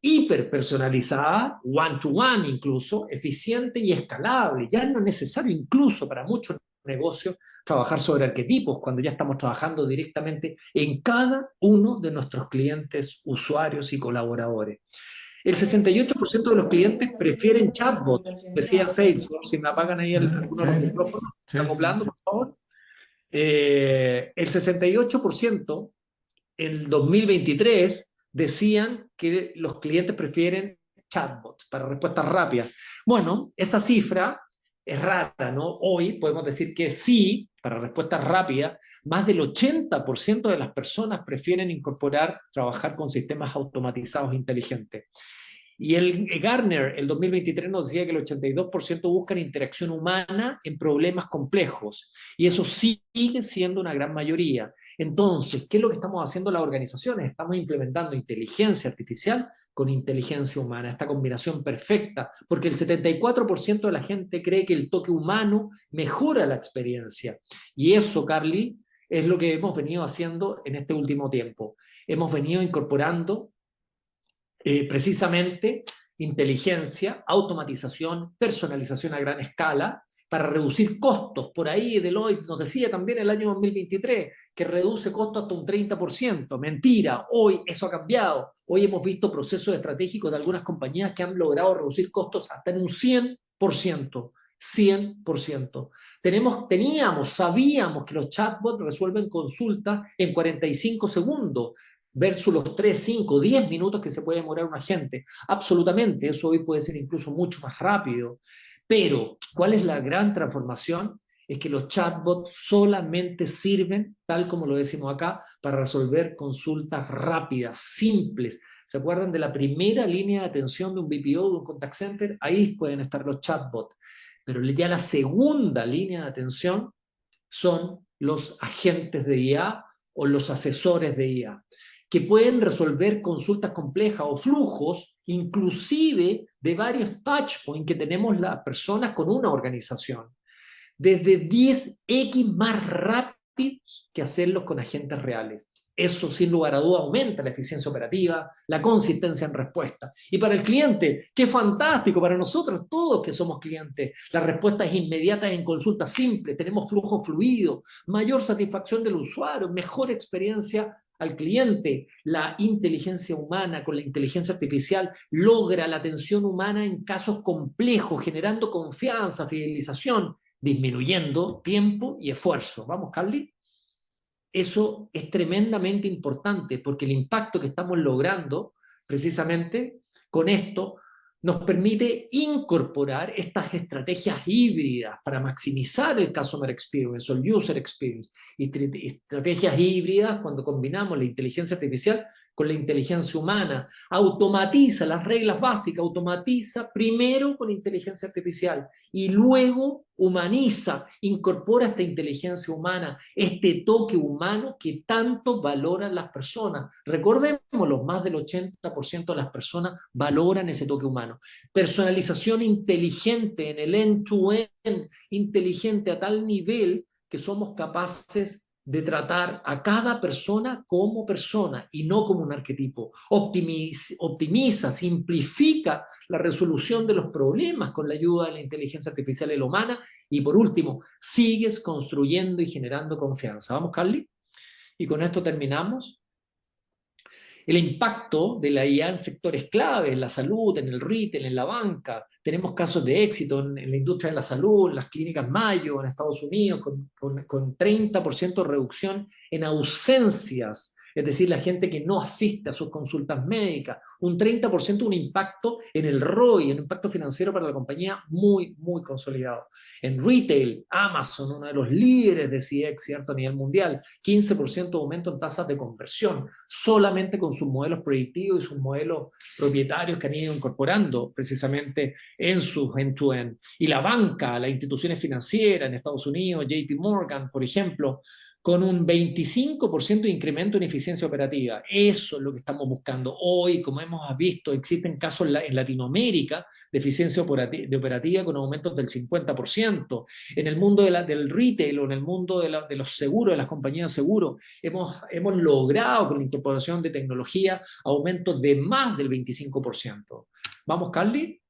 hiperpersonalizada, one-to-one incluso, eficiente y escalable. Ya no es necesario incluso para muchos negocios trabajar sobre arquetipos cuando ya estamos trabajando directamente en cada uno de nuestros clientes, usuarios y colaboradores. El 68% de los clientes prefieren chatbots, decía Salesforce. Si me apagan ahí algunos de los micrófonos, estamos hablando, por favor. El 68% en 2023 decían que los clientes prefieren chatbots para respuestas rápidas. Bueno, esa cifra es rara, ¿no? Hoy podemos decir que sí, para respuestas rápidas, más del 80% de las personas prefieren trabajar con sistemas automatizados inteligentes. Y el Gartner, el 2023, nos decía que el 82% buscan interacción humana en problemas complejos. Y eso sigue siendo una gran mayoría. Entonces, ¿qué es lo que estamos haciendo las organizaciones? Estamos implementando inteligencia artificial con inteligencia humana, esta combinación perfecta, porque el 74% de la gente cree que el toque humano mejora la experiencia. Y eso, Carly, es lo que hemos venido haciendo en este último tiempo. Hemos venido incorporando precisamente inteligencia, automatización, personalización a gran escala para reducir costos. Por ahí Deloitte nos decía también el año 2023 que reduce costos hasta un 30%. Mentira, hoy eso ha cambiado. Hoy hemos visto procesos estratégicos de algunas compañías que han logrado reducir costos hasta en un 100%. 100%. Sabíamos que los chatbots resuelven consultas en 45 segundos versus los 3, 5, 10 minutos que se puede demorar un agente. Absolutamente, eso hoy puede ser incluso mucho más rápido. Pero, ¿cuál es la gran transformación? Es que los chatbots solamente sirven, tal como lo decimos acá, para resolver consultas rápidas, simples. ¿Se acuerdan de la primera línea de atención de un BPO, de un contact center? Ahí pueden estar los chatbots. Pero ya la segunda línea de atención son los agentes de IA o los asesores de IA, que pueden resolver consultas complejas o flujos, inclusive de varios touchpoints que tenemos las personas con una organización. Desde 10x más rápidos que hacerlos con agentes reales. Eso, sin lugar a duda, aumenta la eficiencia operativa, la consistencia en respuesta. Y para el cliente, ¡qué fantástico! Para nosotros, todos que somos clientes, las respuestas inmediatas en consulta simple, tenemos flujo fluido, mayor satisfacción del usuario, mejor experiencia al cliente. La inteligencia humana con la inteligencia artificial logra la atención humana en casos complejos, generando confianza, fidelización, disminuyendo tiempo y esfuerzo. ¿Vamos, Carly? Eso es tremendamente importante porque el impacto que estamos logrando precisamente con esto nos permite incorporar estas estrategias híbridas para maximizar el customer experience o el user experience. Y estrategias híbridas, cuando combinamos la inteligencia artificial con la inteligencia humana, automatiza las reglas básicas, automatiza primero con inteligencia artificial y luego humaniza, incorpora esta inteligencia humana, este toque humano que tanto valoran las personas. Recordémoslo, más del 80% de las personas valoran ese toque humano. Personalización inteligente en el end-to-end, inteligente a tal nivel que somos capaces de tratar a cada persona como persona y no como un arquetipo. Optimiza, simplifica la resolución de los problemas con la ayuda de la inteligencia artificial y la humana. Y por último, sigues construyendo y generando confianza. ¿Vamos, Carly? Y con esto terminamos. El impacto de la IA en sectores clave, en la salud, en el retail, en la banca. Tenemos casos de éxito en la industria de la salud, en las clínicas Mayo, en Estados Unidos, con 30% de reducción en ausencias, es decir, la gente que no asiste a sus consultas médicas, un 30% un impacto en el ROI, en impacto financiero para la compañía muy, muy consolidado. En retail, Amazon, uno de los líderes de CX, ¿cierto? A nivel mundial, 15% de aumento en tasas de conversión, solamente con sus modelos predictivos y sus modelos propietarios que han ido incorporando precisamente en sus end-to-end. Y la banca, las instituciones financieras en Estados Unidos, JP Morgan, por ejemplo, con un 25% de incremento en eficiencia operativa. Eso es lo que estamos buscando. Hoy, como hemos visto, existen casos en Latinoamérica de eficiencia operativa con aumentos del 50%. En el mundo del retail o en el mundo de los seguros, de las compañías de seguros, hemos logrado con la incorporación de tecnología aumentos de más del 25%. ¿Vamos, Carly?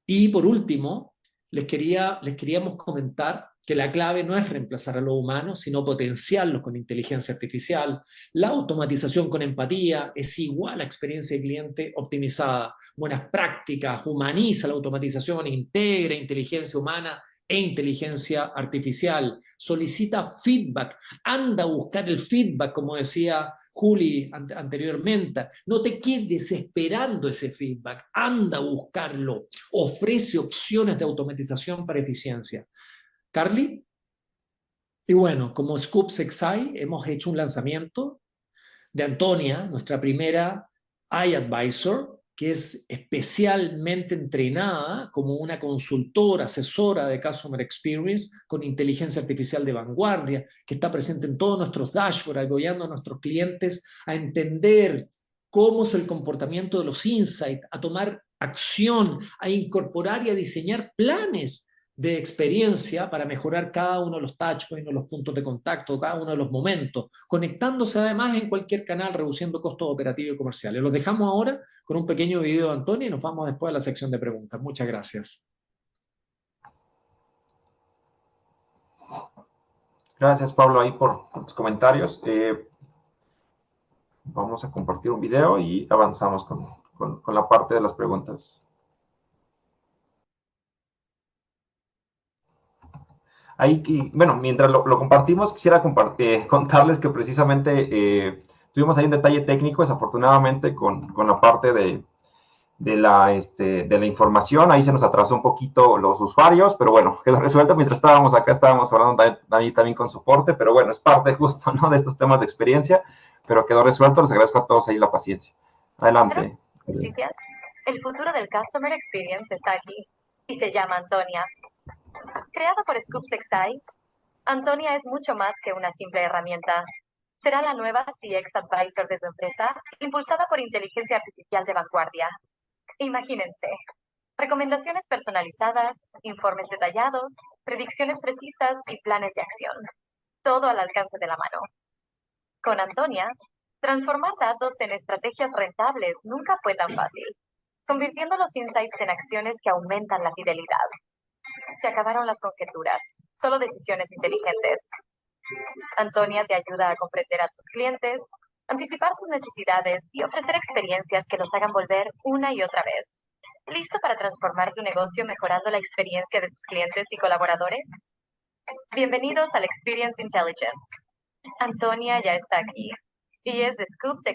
Y por último, les queríamos comentar que la clave no es reemplazar a los humanos, sino potenciarlos con inteligencia artificial. La automatización con empatía es igual a experiencia de cliente optimizada. Buenas prácticas, humaniza la automatización, integra inteligencia humana e inteligencia artificial. Solicita feedback, anda a buscar el feedback, como decía Juli anteriormente. No te quedes esperando ese feedback, anda a buscarlo. Ofrece opciones de automatización para eficiencia. Carly. Y bueno, como Scoops XI hemos hecho un lanzamiento de Antonia, nuestra primera iAdvisor, que es especialmente entrenada como una consultora, asesora de Customer Experience con inteligencia artificial de vanguardia, que está presente en todos nuestros dashboards, apoyando a nuestros clientes a entender cómo es el comportamiento de los insights, a tomar acción, a incorporar y a diseñar planes de experiencia para mejorar cada uno de los touchpoints, los puntos de contacto, cada uno de los momentos, conectándose además en cualquier canal, reduciendo costos operativos y comerciales. Los dejamos ahora con un pequeño video de Antonio y nos vamos después a la sección de preguntas. Muchas gracias. Gracias, Pablo, ahí por los comentarios. Vamos a compartir un video y avanzamos con la parte de las preguntas. Ahí, bueno, mientras lo compartimos, quisiera contarles que precisamente tuvimos ahí un detalle técnico, desafortunadamente, con la parte de la información. Ahí se nos atrasó un poquito los usuarios, pero bueno, quedó resuelto. Mientras estábamos acá, estábamos hablando ahí también con soporte, pero bueno, es parte justo, ¿no?, de estos temas de experiencia, pero quedó resuelto. Les agradezco a todos ahí la paciencia. Adelante. Noticias. El futuro del Customer Experience está aquí y se llama Antonia. Creado por Scoops XI, Antonia es mucho más que una simple herramienta. Será la nueva CX Advisor de tu empresa, impulsada por inteligencia artificial de vanguardia. Imagínense, recomendaciones personalizadas, informes detallados, predicciones precisas y planes de acción. Todo al alcance de la mano. Con Antonia, transformar datos en estrategias rentables nunca fue tan fácil, convirtiendo los insights en acciones que aumentan la fidelidad. Se acabaron las conjeturas, solo decisiones inteligentes. Antonia te ayuda a comprender a tus clientes, anticipar sus necesidades y ofrecer experiencias que los hagan volver una y otra vez. ¿Listo para transformar tu negocio mejorando la experiencia de tus clientes y colaboradores? Bienvenidos al Experience Intelligence. Antonia ya está aquí y es de Scoops XI.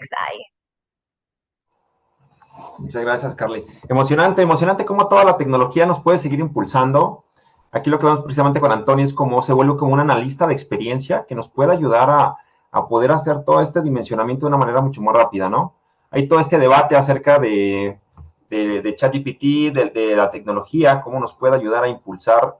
Muchas gracias, Carly. Emocionante, emocionante cómo toda la tecnología nos puede seguir impulsando. Aquí lo que vemos precisamente con Antonio es cómo se vuelve como un analista de experiencia que nos puede ayudar a poder hacer todo este dimensionamiento de una manera mucho más rápida, ¿no? Hay todo este debate acerca de ChatGPT, de la tecnología, cómo nos puede ayudar a impulsar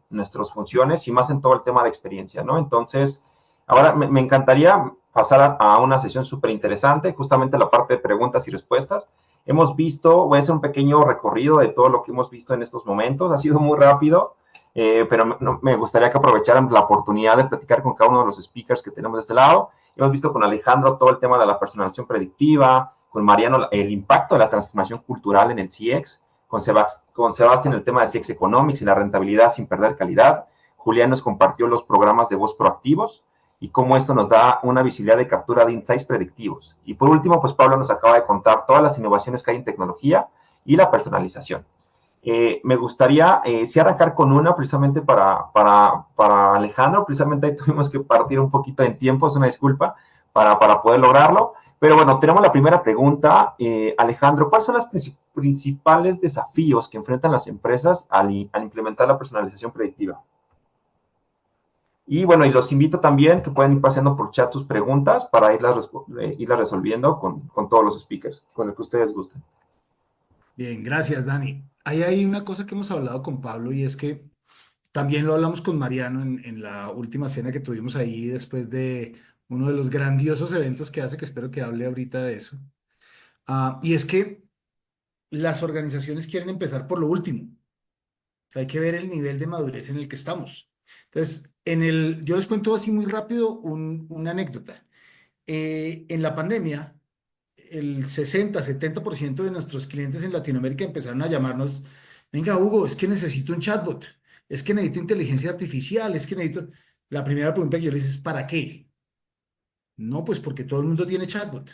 nuestras funciones y más en todo el tema de experiencia, ¿no? Entonces, ahora me encantaría pasar a una sesión súper interesante, justamente la parte de preguntas y respuestas. Hemos visto, voy a hacer un pequeño recorrido de todo lo que hemos visto en estos momentos, ha sido muy rápido, pero me gustaría que aprovecharan la oportunidad de platicar con cada uno de los speakers que tenemos de este lado. Hemos visto con Alejandro todo el tema de la personalización predictiva, con Mariano el impacto de la transformación cultural en el CX, con Sebastián el tema de CX Economics y la rentabilidad sin perder calidad. Julián nos compartió los programas de voz proactivos y cómo esto nos da una visibilidad de captura de insights predictivos. Y por último, pues Pablo nos acaba de contar todas las innovaciones que hay en tecnología y la personalización. Me gustaría sí arrancar con una precisamente para Alejandro, precisamente ahí tuvimos que partir un poquito en tiempo, es una disculpa, para poder lograrlo. Pero bueno, tenemos la primera pregunta. Alejandro, ¿cuáles son los principales desafíos que enfrentan las empresas al implementar la personalización predictiva? Y bueno, y los invito también que pueden ir pasando por chat sus preguntas para irlas resolviendo con todos los speakers, con el que ustedes gusten. Bien, gracias, Dani. Ahí hay una cosa que hemos hablado con Pablo y es que también lo hablamos con Mariano en la última cena que tuvimos ahí después de uno de los grandiosos eventos que hace, que espero que hable ahorita de eso. Y es que las organizaciones quieren empezar por lo último. O sea, hay que ver el nivel de madurez en el que estamos. Entonces, yo les cuento así muy rápido una anécdota. En la pandemia, el 60-70% de nuestros clientes en Latinoamérica empezaron a llamarnos, venga, Hugo, es que necesito un chatbot, es que necesito inteligencia artificial, es que necesito... La primera pregunta que yo les hice es, ¿para qué? No, pues porque todo el mundo tiene chatbot.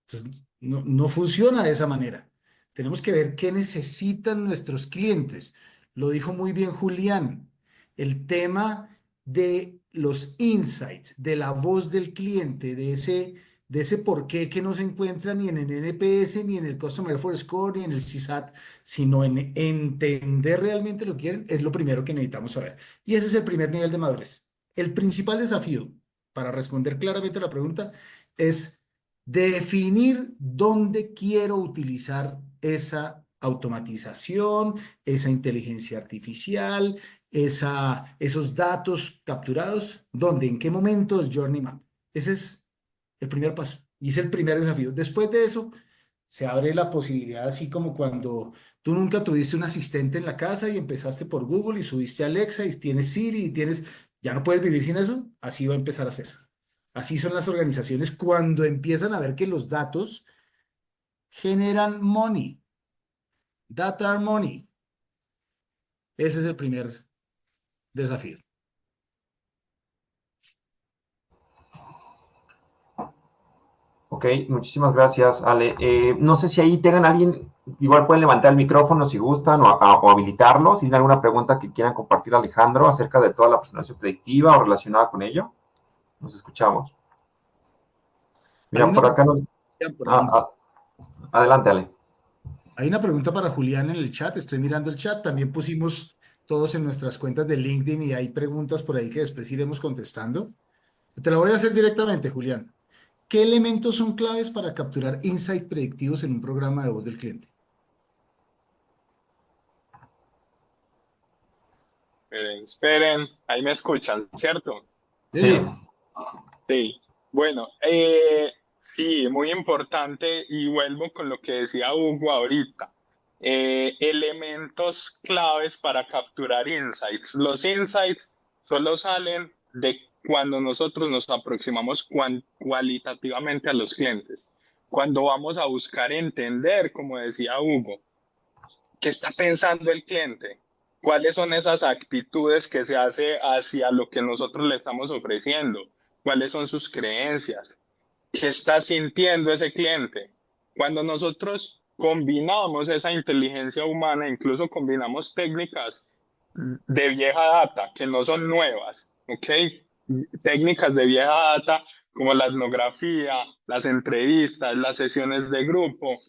Entonces, no funciona de esa manera. Tenemos que ver qué necesitan nuestros clientes. Lo dijo muy bien Julián. El tema de los insights, de la voz del cliente, de ese por qué que no se encuentra ni en el NPS, ni en el Customer Effort Score, ni en el CSAT, sino en entender realmente lo que quieren, es lo primero que necesitamos saber. Y ese es el primer nivel de madurez. El principal desafío, para responder claramente a la pregunta, es definir dónde quiero utilizar esa automatización, esa inteligencia artificial, esos datos capturados, dónde, en qué momento del Journey Map. Ese es el primer paso y es el primer desafío. Después de eso, se abre la posibilidad, así como cuando tú nunca tuviste un asistente en la casa y empezaste por Google y subiste a Alexa y tienes Siri y ya no puedes vivir sin eso, así va a empezar a ser. Así son las organizaciones cuando empiezan a ver que los datos generan money. Data are money. Ese es el primer desafío. Ok, muchísimas gracias, Ale. No sé si ahí tengan alguien, igual pueden levantar el micrófono si gustan o habilitarlo, si tienen alguna pregunta que quieran compartir, Alejandro, acerca de toda la personalización predictiva o relacionada con ello. Nos escuchamos. Mira, por acá nos... por ahí. Adelante, Ale. Hay una pregunta para Julián en el chat. Estoy mirando el chat. También pusimos todos en nuestras cuentas de LinkedIn y hay preguntas por ahí que después iremos contestando. Te la voy a hacer directamente, Julián. ¿Qué elementos son claves para capturar insights predictivos en un programa de voz del cliente? Esperen, ahí me escuchan, ¿cierto? Sí. Sí. Bueno, sí, muy importante y vuelvo con lo que decía Hugo ahorita. Elementos claves para capturar insights. Los insights solo salen de cuando nosotros nos aproximamos cualitativamente a los clientes, cuando vamos a buscar entender, como decía Hugo, qué está pensando el cliente, cuáles son esas actitudes que se hace hacia lo que nosotros le estamos ofreciendo, cuáles son sus creencias, qué está sintiendo ese cliente. Cuando nosotros combinamos esa inteligencia humana, incluso combinamos técnicas de vieja data que no son nuevas, ¿ok? Técnicas de vieja data como la etnografía, las entrevistas, las sesiones de grupo.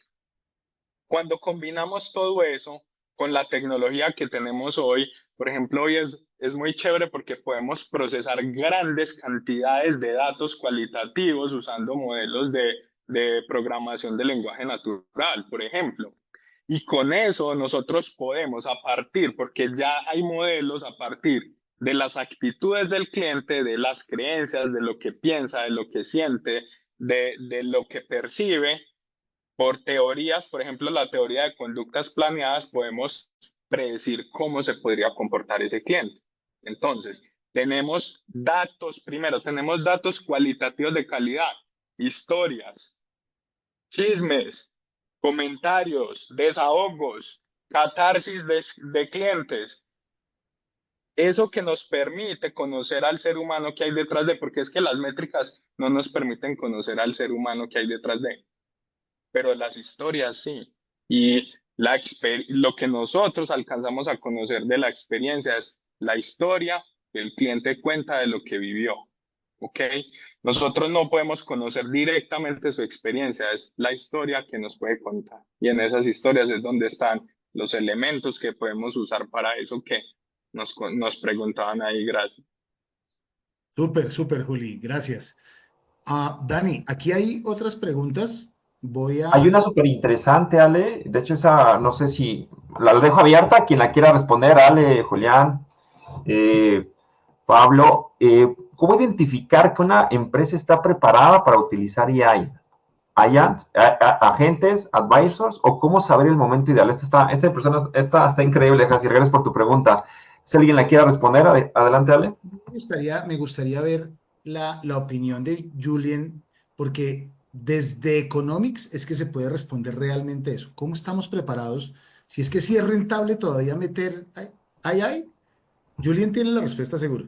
Cuando combinamos todo eso con la tecnología que tenemos hoy, por ejemplo, hoy es muy chévere porque podemos procesar grandes cantidades de datos cualitativos usando modelos de programación de lenguaje natural, por ejemplo. Y con eso nosotros podemos, a partir, porque ya hay modelos a partir de las actitudes del cliente, de las creencias, de lo que piensa, de lo que siente, de lo que percibe, por teorías, por ejemplo, la teoría de conductas planeadas, podemos predecir cómo se podría comportar ese cliente. Entonces, tenemos datos, primero, tenemos datos cualitativos de calidad, historias, chismes, comentarios, desahogos, catarsis de clientes. Eso que nos permite conocer al ser humano que hay detrás de, porque es que las métricas no nos permiten conocer al ser humano que hay detrás de, pero las historias sí. Y lo que nosotros alcanzamos a conocer de la experiencia es la historia que el cliente cuenta de lo que vivió. ¿Ok? Nosotros no podemos conocer directamente su experiencia, es la historia que nos puede contar. Y en esas historias es donde están los elementos que podemos usar para eso que nos preguntaban ahí. Gracias. Súper, súper, Juli, gracias. Dani, aquí hay otras preguntas. Voy Hay a... una súper interesante, Ale. De hecho, esa no sé si la dejo abierta. Quien la quiera responder, Ale, Julián, Pablo. ¿Cómo identificar que una empresa está preparada para utilizar AI? ¿Hay agentes, advisors o cómo saber el momento ideal? Esta está increíble, Jacir. Gracias por tu pregunta. Si alguien la quiera responder, adelante, Ale. Me gustaría ver la opinión de Julien, porque desde Economics es que se puede responder realmente eso. ¿Cómo estamos preparados? Si es que sí es rentable todavía meter AI, Julien tiene la respuesta seguro.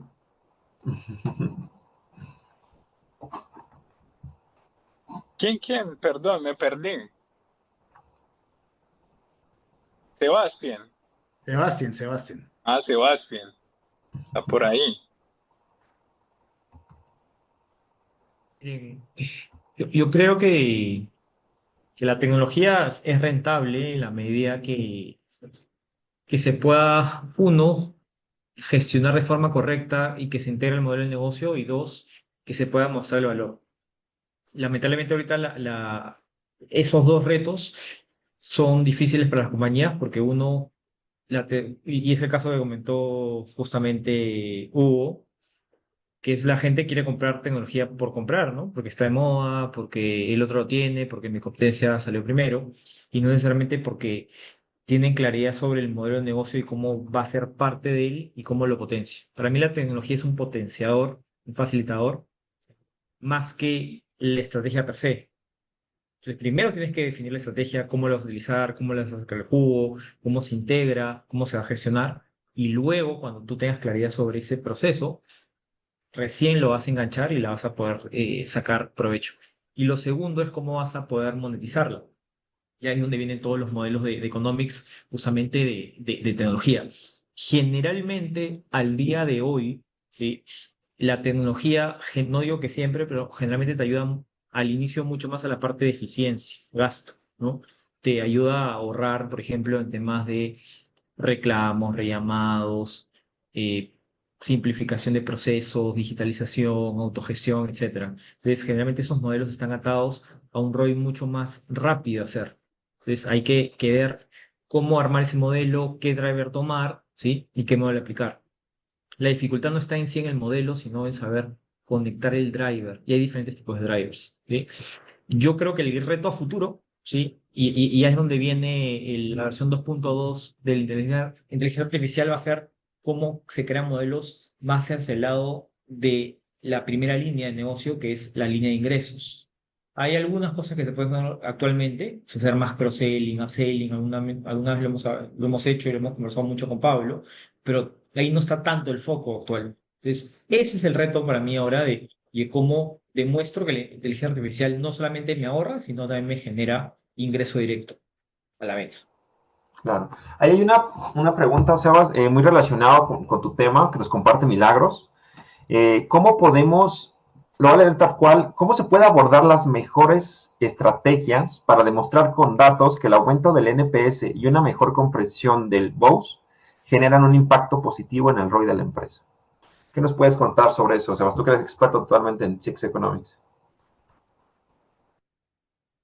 ¿Quién? Perdón, me perdí. Sebastián. Sebastián. Ah, Sebastián. Está por ahí. Eh, yo creo que la tecnología es rentable en la medida que se pueda, uno, gestionar de forma correcta y que se integre el modelo de negocio, y dos, que se pueda mostrar el valor. Lamentablemente ahorita esos dos retos son difíciles para las compañías porque uno, y es el caso que comentó justamente Hugo, que es la gente quiere comprar tecnología por comprar, ¿no? Porque está de moda, porque el otro lo tiene, porque mi competencia salió primero, y no necesariamente porque tienen claridad sobre el modelo de negocio y cómo va a ser parte de él y cómo lo potencia. Para mí la tecnología es un potenciador, un facilitador, más que la estrategia per se. Entonces, primero tienes que definir la estrategia, cómo la vas a utilizar, cómo la vas a sacar el jugo, cómo se integra, cómo se va a gestionar, y luego, cuando tú tengas claridad sobre ese proceso, recién lo vas a enganchar y la vas a poder sacar provecho. Y lo segundo es cómo vas a poder monetizarla. Y ahí es donde vienen todos los modelos de economics, justamente de tecnología. Generalmente, al día de hoy, ¿sí? La tecnología, no digo que siempre, pero generalmente te ayuda al inicio mucho más a la parte de eficiencia, gasto, ¿no? Te ayuda a ahorrar, por ejemplo, en temas de reclamos, rellamados, eh, simplificación de procesos, digitalización, autogestión, etcétera. Entonces, generalmente esos modelos están atados a un ROI mucho más rápido a hacer. Entonces, hay que ver cómo armar ese modelo, qué driver tomar, ¿sí? Y qué modelo aplicar. La dificultad no está en sí en el modelo, sino en saber conectar el driver. Y hay diferentes tipos de drivers, ¿sí? Yo creo que el reto a futuro, ¿sí? Y ahí es donde viene la versión 2.2 de la inteligencia artificial, va a ser cómo se crean modelos más hacia el lado de la primera línea de negocio, que es la línea de ingresos. Hay algunas cosas que se pueden hacer actualmente, hacer más cross-selling, upselling, alguna vez lo hemos hecho y lo hemos conversado mucho con Pablo, pero ahí no está tanto el foco actual. Entonces, ese es el reto para mí ahora de cómo demuestro que la inteligencia artificial no solamente me ahorra, sino también me genera ingreso directo a la venta. Claro. Ahí hay una pregunta, Sebas, muy relacionada con tu tema que nos comparte Milagros. ¿Cómo podemos, lo voy a leer tal cual, cómo se puede abordar las mejores estrategias para demostrar con datos que el aumento del NPS y una mejor comprensión del BOWS generan un impacto positivo en el ROI de la empresa? ¿Qué nos puedes contar sobre eso, Sebas? Tú que eres experto totalmente en CX Economics.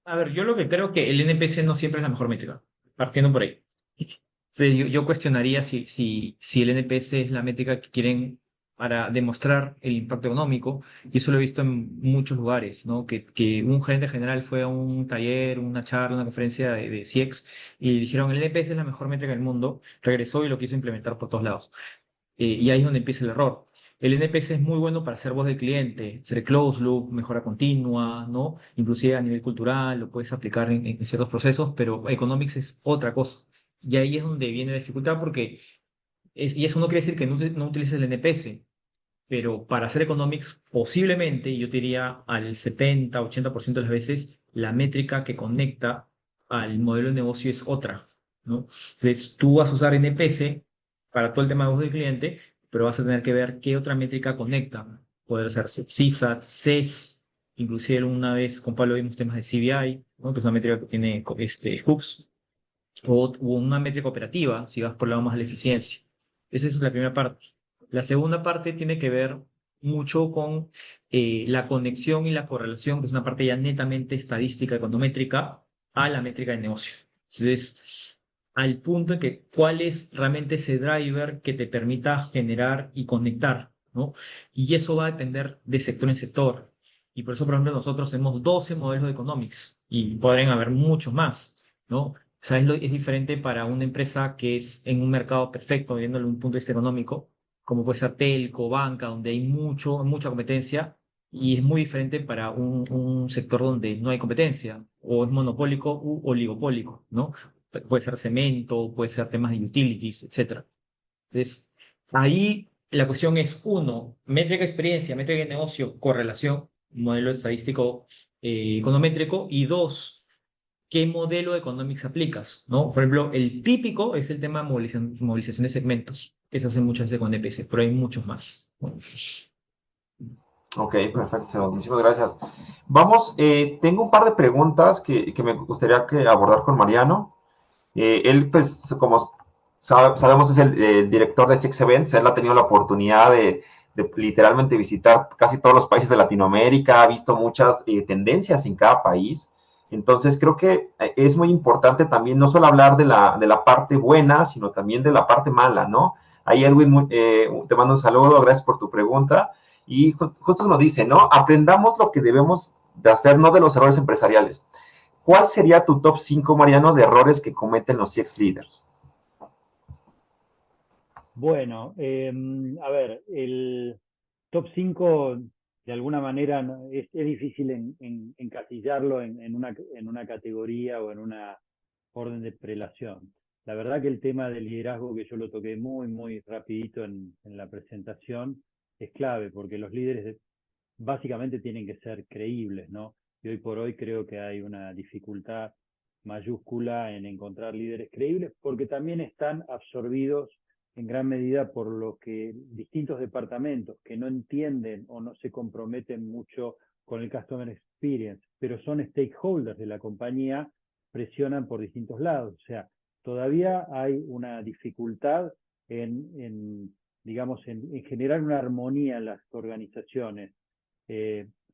A ver, yo lo que creo que el NPS no siempre es la mejor métrica, partiendo por ahí. Sí, yo cuestionaría si el NPS es la métrica que quieren para demostrar el impacto económico. Y eso lo he visto en muchos lugares, ¿no? Que un gerente general fue a un taller, una charla, una conferencia de CX y dijeron, el NPS es la mejor métrica del mundo. Regresó y lo quiso implementar por todos lados. Y ahí es donde empieza el error. El NPS es muy bueno para ser voz del cliente, ser closed loop, mejora continua, ¿no? Inclusive a nivel cultural lo puedes aplicar en ciertos procesos, pero economics es otra cosa. Y ahí es donde viene la dificultad porque, y eso no quiere decir que no utilices el NPS, pero para hacer economics posiblemente, yo te diría al 70-80% de las veces, la métrica que conecta al modelo de negocio es otra, ¿no? Entonces, tú vas a usar NPS para todo el tema de voz del cliente, pero vas a tener que ver qué otra métrica conecta. Poder ser CSAT, CES, inclusive una vez con Pablo vimos temas de CBI, ¿no? Que es una métrica que tiene hooks, o una métrica operativa, si vas por el lado más de la eficiencia. Esa es la primera parte. La segunda parte tiene que ver mucho con la conexión y la correlación, que es una parte ya netamente estadística, econométrica, a la métrica de negocio. Entonces, al punto en que cuál es realmente ese driver que te permita generar y conectar, ¿no? Y eso va a depender de sector en sector. Y por eso, por ejemplo, nosotros tenemos 12 modelos de economics y podrían haber muchos más, ¿no? ¿Sabes? Es diferente para una empresa que es en un mercado perfecto, viéndolo desde un punto de vista económico, como puede ser telco, banca, donde hay mucha competencia, y es muy diferente para un sector donde no hay competencia, o es monopólico u oligopólico, ¿no? Puede ser cemento, puede ser temas de utilities, etcétera. Entonces, ahí la cuestión es, uno, métrica de experiencia, métrica de negocio, correlación, modelo estadístico econométrico, y dos, qué modelo de economics aplicas, ¿no? Por ejemplo, el típico es el tema de movilización de segmentos, que se hace muchas veces con EPC, pero hay muchos más, ¿no? Ok, perfecto. Muchísimas gracias. Vamos, tengo un par de preguntas que me gustaría que abordar con Mariano. Él, pues, como sabemos, es el director de Six Events. Él ha tenido la oportunidad de literalmente visitar casi todos los países de Latinoamérica, ha visto muchas tendencias en cada país. Entonces, creo que es muy importante también no solo hablar de la parte buena, sino también de la parte mala, ¿no? Ahí, Edwin, te mando un saludo, gracias por tu pregunta. Y justo nos dice, ¿no? Aprendamos lo que debemos de hacer, no de los errores empresariales. ¿Cuál sería tu top 5, Mariano, de errores que cometen los CX leaders? Bueno, a ver, el top 5 de alguna manera es difícil encasillarlo en una categoría o en una orden de prelación. La verdad que el tema del liderazgo, que yo lo toqué muy rapidito en la presentación, es clave porque los líderes básicamente tienen que ser creíbles, ¿no? Y hoy por hoy creo que hay una dificultad mayúscula en encontrar líderes creíbles porque también están absorbidos en gran medida por lo que distintos departamentos que no entienden o no se comprometen mucho con el customer experience, pero son stakeholders de la compañía, presionan por distintos lados. O sea, todavía hay una dificultad digamos, en generar una armonía en las organizaciones.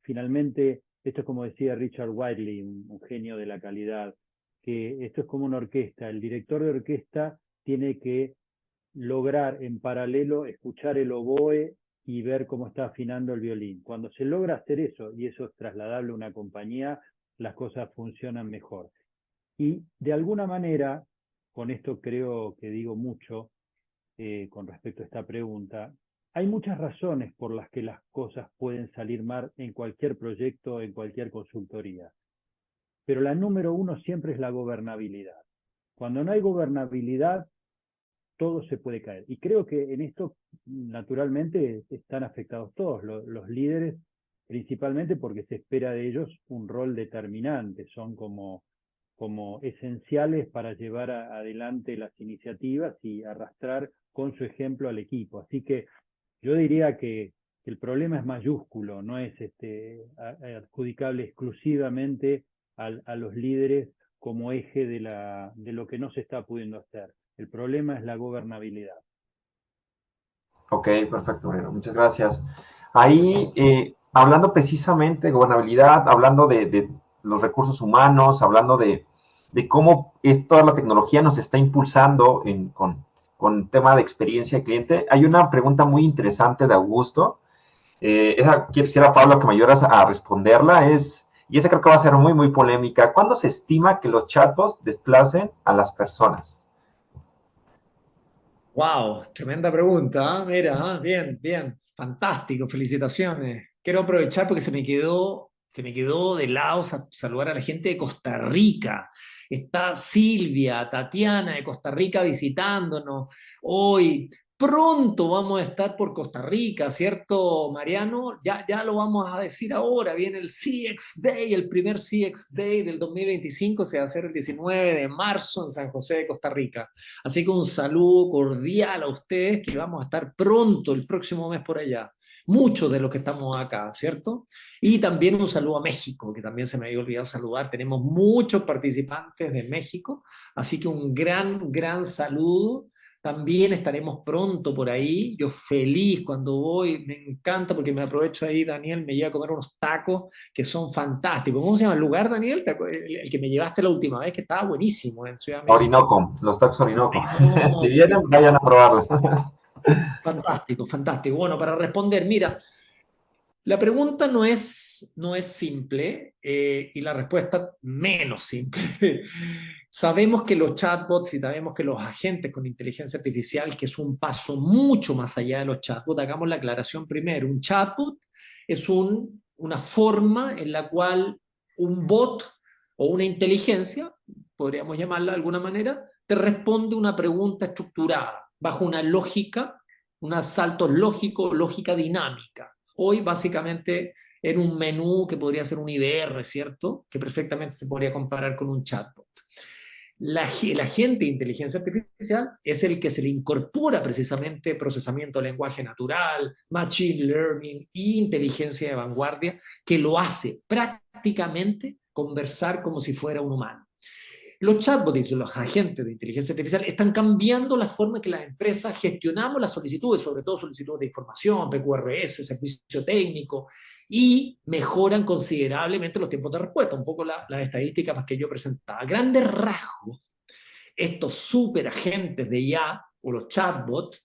Finalmente, esto es como decía Richard Whiteley, un genio de la calidad, que esto es como una orquesta. El director de orquesta tiene que lograr en paralelo escuchar el oboe y ver cómo está afinando el violín. Cuando se logra hacer eso, y eso es trasladable a una compañía, las cosas funcionan mejor. Y de alguna manera, con esto creo que digo mucho con respecto a esta pregunta, hay muchas razones por las que las cosas pueden salir mal en cualquier proyecto, en cualquier consultoría. Pero la número uno siempre es la gobernabilidad. Cuando no hay gobernabilidad, todo se puede caer. Y creo que en esto, naturalmente, están afectados todos, los líderes, principalmente porque se espera de ellos un rol determinante, son como esenciales para llevar adelante las iniciativas y arrastrar con su ejemplo al equipo. Así que yo diría que el problema es mayúsculo, no es adjudicable exclusivamente a los líderes como eje de lo que no se está pudiendo hacer. El problema es la gobernabilidad. Ok, perfecto, Breno. Muchas gracias. Ahí, hablando precisamente de gobernabilidad, hablando de los recursos humanos, hablando de cómo toda la tecnología nos está impulsando con tema de experiencia de cliente, hay una pregunta muy interesante de Augusto. Esa quisiera, Pablo, que me ayudaras a responderla. Y esa creo que va a ser muy, muy polémica. ¿Cuándo se estima que los chatbots desplacen a las personas? Wow, tremenda pregunta. Mira, bien, bien, fantástico, felicitaciones. Quiero aprovechar porque se me quedó de lado saludar a la gente de Costa Rica. Está Silvia, Tatiana de Costa Rica visitándonos hoy. Pronto vamos a estar por Costa Rica, ¿cierto, Mariano? Ya lo vamos a decir ahora. Viene el CX Day, el primer CX Day del 2025, se va a hacer el 19 de marzo en San José de Costa Rica. Así que un saludo cordial a ustedes, que vamos a estar pronto, el próximo mes por allá. Muchos de los que estamos acá, ¿cierto? Y también un saludo a México, que también se me había olvidado saludar. Tenemos muchos participantes de México, así que un gran, gran saludo. También estaremos pronto por ahí. Yo feliz cuando voy, me encanta porque me aprovecho ahí, Daniel, me lleva a comer unos tacos que son fantásticos. ¿Cómo se llama el lugar, Daniel? El que me llevaste la última vez, que estaba buenísimo en Ciudad de México. Orinoco, los tacos Orinoco. Si No, vienen, vayan a probarlos. fantástico, fantástico. Bueno, para responder, mira, la pregunta no es simple y la respuesta menos simple. Sabemos que los chatbots y sabemos que los agentes con inteligencia artificial, que es un paso mucho más allá de los chatbots, hagamos la aclaración primero. Un chatbot es una forma en la cual un bot o una inteligencia, podríamos llamarla de alguna manera, te responde una pregunta estructurada, bajo una lógica, un salto lógico, lógica dinámica. Hoy básicamente en un menú que podría ser un IBR, ¿cierto? Que perfectamente se podría comparar con un chatbot. El agente de inteligencia artificial es el que se le incorpora precisamente procesamiento de lenguaje natural, machine learning e inteligencia de vanguardia, que lo hace prácticamente conversar como si fuera un humano. Los chatbots y los agentes de inteligencia artificial están cambiando la forma en que las empresas gestionamos las solicitudes, sobre todo solicitudes de información, PQRS, servicio técnico, y mejoran considerablemente los tiempos de respuesta, un poco las estadísticas que yo presentaba. A grandes rasgos, estos superagentes de IA o los chatbots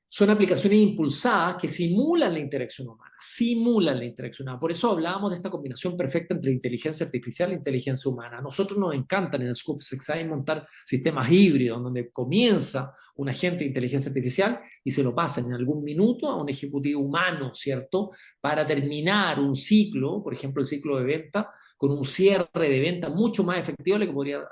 son aplicaciones impulsadas que simulan la interacción humana, Por eso hablábamos de esta combinación perfecta entre inteligencia artificial e inteligencia humana. A nosotros nos encantan en el Scoop Sexai montar sistemas híbridos, donde comienza un agente de inteligencia artificial y se lo pasa en algún minuto a un ejecutivo humano, ¿cierto? Para terminar un ciclo, por ejemplo, el ciclo de venta, con un cierre de venta mucho más efectivo a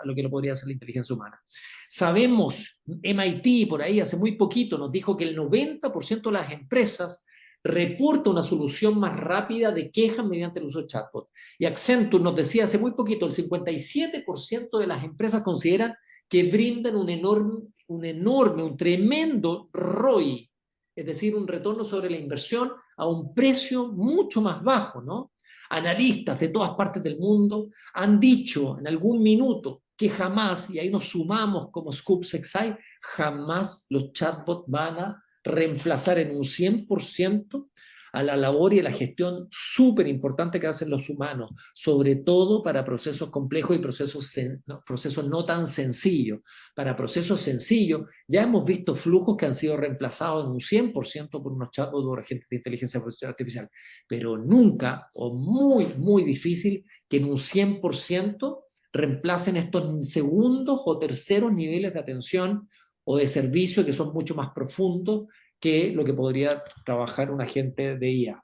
lo que lo podría hacer la inteligencia humana. Sabemos, MIT por ahí hace muy poquito nos dijo que el 90% de las empresas reporta una solución más rápida de quejas mediante el uso de chatbot. Y Accenture nos decía hace muy poquito, el 57% de las empresas consideran que brindan un tremendo ROI, es decir, un retorno sobre la inversión a un precio mucho más bajo, ¿no? Analistas de todas partes del mundo han dicho en algún minuto que jamás, y ahí nos sumamos como Scoop Sexai, jamás los chatbots van a reemplazar en un 100% a la labor y a la gestión súper importante que hacen los humanos, sobre todo para procesos complejos y procesos no tan sencillos. Para procesos sencillos, ya hemos visto flujos que han sido reemplazados en un 100% por unos chatbots o agentes de inteligencia artificial, pero nunca, o muy, muy difícil, que en un 100% reemplacen estos segundos o terceros niveles de atención o de servicio que son mucho más profundos que lo que podría trabajar un agente de IA.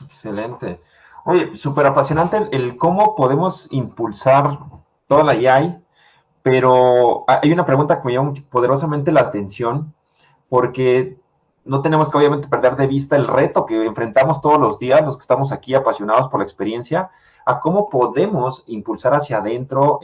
Excelente. Oye, súper apasionante el cómo podemos impulsar toda la AI, pero hay una pregunta que me llama poderosamente la atención, porque no tenemos que obviamente perder de vista el reto que enfrentamos todos los días, los que estamos aquí apasionados por la experiencia, a cómo podemos impulsar hacia adentro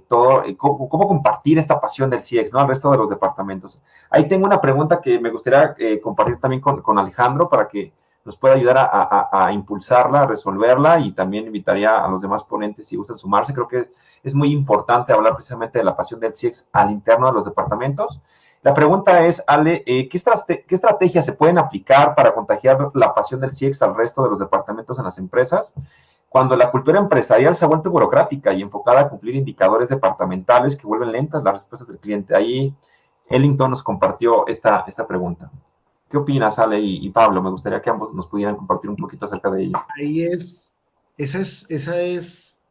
todo, cómo compartir esta pasión del CX, ¿no? Al resto de los departamentos. Ahí tengo una pregunta que me gustaría compartir también con Alejandro para que nos pueda ayudar a impulsarla, a resolverla, y también invitaría a los demás ponentes si gustan sumarse. Creo que es muy importante hablar precisamente de la pasión del CX al interno de los departamentos. La pregunta es, Ale, ¿qué estrategias se pueden aplicar para contagiar la pasión del CX al resto de los departamentos en las empresas cuando la cultura empresarial se ha vuelto burocrática y enfocada a cumplir indicadores departamentales que vuelven lentas las respuestas del cliente? Ahí Ellington nos compartió esta pregunta. ¿Qué opinas, Ale y Pablo? Me gustaría que ambos nos pudieran compartir un poquito acerca de ello. Esa es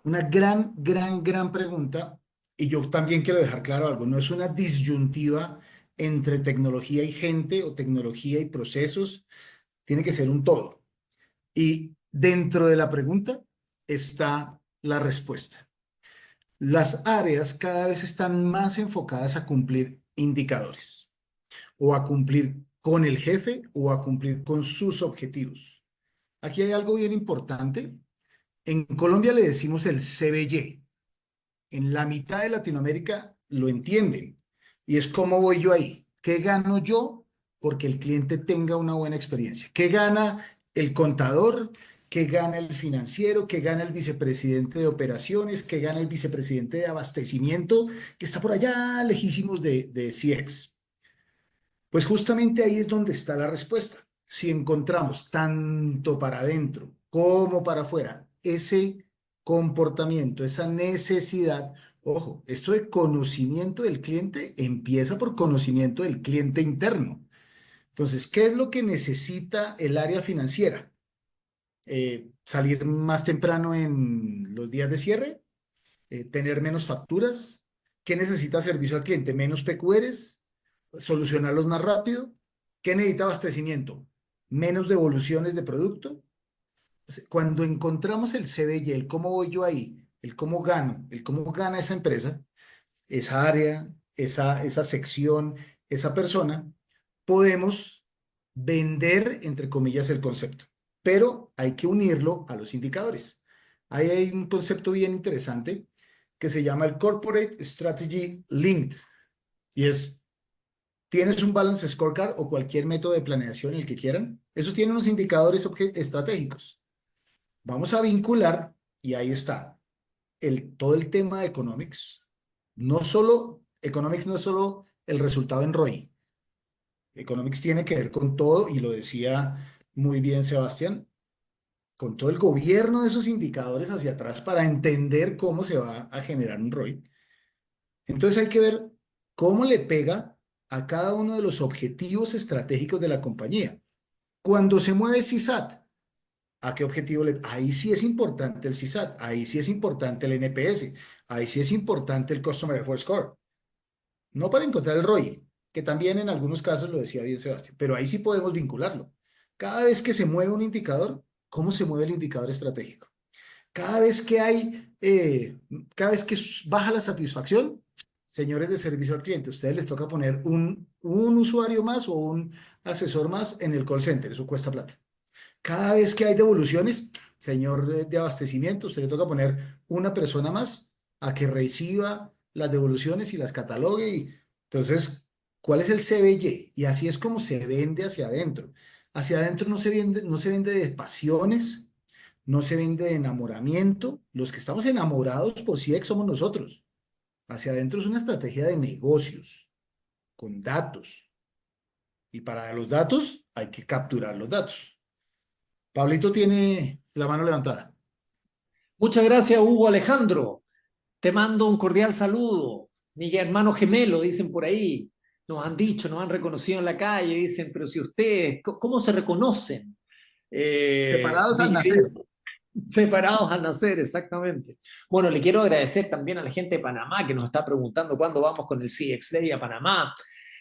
una gran pregunta, y yo también quiero dejar claro algo, no es una disyuntiva entre tecnología y gente o tecnología y procesos, tiene que ser un todo. Y dentro de la pregunta está la respuesta. Las áreas cada vez están más enfocadas a cumplir indicadores, o a cumplir con el jefe, o a cumplir con sus objetivos. Aquí hay algo bien importante. En Colombia le decimos el CBY. En la mitad de Latinoamérica lo entienden. Y es cómo voy yo ahí. ¿Qué gano yo porque el cliente tenga una buena experiencia? ¿Qué gana el contador? ¿Qué gana el financiero? ¿Qué gana el vicepresidente de operaciones? ¿Qué gana el vicepresidente de abastecimiento? Que está por allá lejísimos de CX. Pues justamente ahí es donde está la respuesta. Si encontramos tanto para adentro como para afuera ese comportamiento, esa necesidad, ojo, esto de conocimiento del cliente empieza por conocimiento del cliente interno. Entonces, ¿qué es lo que necesita el área financiera? Salir más temprano en los días de cierre, tener menos facturas. ¿Qué necesita servicio al cliente? Menos PQRs, solucionarlos más rápido. ¿Qué necesita abastecimiento? Menos devoluciones de producto. Cuando encontramos el CBY, el cómo voy yo ahí, el cómo gano, el cómo gana esa empresa, esa área, esa sección, esa persona, podemos vender, entre comillas, el concepto. Pero hay que unirlo a los indicadores. Ahí hay un concepto bien interesante que se llama el Corporate Strategy Linked. Y es, tienes un Balance Scorecard o cualquier método de planeación, el que quieran. Eso tiene unos indicadores estratégicos. Vamos a vincular, y ahí está, todo el tema de Economics. Economics no es solo el resultado en ROI. Economics tiene que ver con todo, y lo decía muy bien Sebastián, con todo el gobierno de esos indicadores hacia atrás para entender cómo se va a generar un ROI. Entonces hay que ver cómo le pega a cada uno de los objetivos estratégicos de la compañía. Cuando se mueve CSAT, ¿a qué objetivo le? Ahí sí es importante el CSAT, ahí sí es importante el NPS, ahí sí es importante el Customer Effort Score. No para encontrar el ROI, que también en algunos casos lo decía bien Sebastián, pero ahí sí podemos vincularlo. Cada vez que se mueve un indicador, ¿cómo se mueve el indicador estratégico? Cada vez que cada vez que baja la satisfacción, señores de servicio al cliente, a ustedes les toca poner un usuario más o un asesor más en el call center, eso cuesta plata. Cada vez que hay devoluciones, señor de abastecimiento, usted le toca poner una persona más a que reciba las devoluciones y las catalogue. Entonces, ¿cuál es el CBY? Y así es como se vende hacia adentro. Hacia adentro no se vende de pasiones, no se vende de enamoramiento. Los que estamos enamorados por CX somos nosotros. Hacia adentro es una estrategia de negocios, con datos. Y para los datos hay que capturar los datos. Pablito tiene la mano levantada. Muchas gracias, Hugo Alejandro. Te mando un cordial saludo. Mi hermano gemelo, dicen por ahí. Nos han dicho, nos han reconocido en la calle, dicen, pero si ustedes, ¿cómo se reconocen? Separados al Mi nacer. querido, separados al nacer, exactamente. Bueno, le quiero agradecer también a la gente de Panamá que nos está preguntando cuándo vamos con el CX Day a Panamá.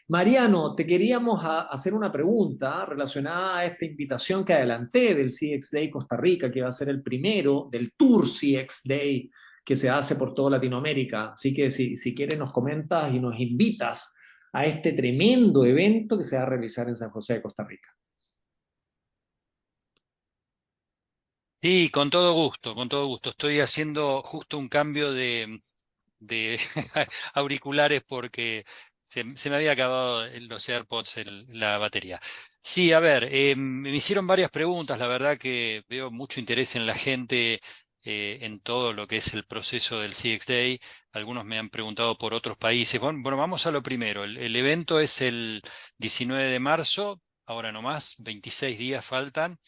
Mariano, te queríamos hacer una pregunta relacionada a esta invitación que adelanté del CX Day Costa Rica, que va a ser el primero del Tour CX Day que se hace por toda Latinoamérica. Así que si quieres nos comentas y nos invitas a este tremendo evento que se va a realizar en San José de Costa Rica. Sí, con todo gusto, con todo gusto. Estoy haciendo justo un cambio de auriculares porque se me había acabado en los AirPods la batería. Sí, a ver, me hicieron varias preguntas, la verdad que veo mucho interés en la gente en todo lo que es el proceso del CX Day. Algunos me han preguntado por otros países. Bueno, vamos a lo primero. El evento es el 19 de marzo, ahora no más, 26 días faltan.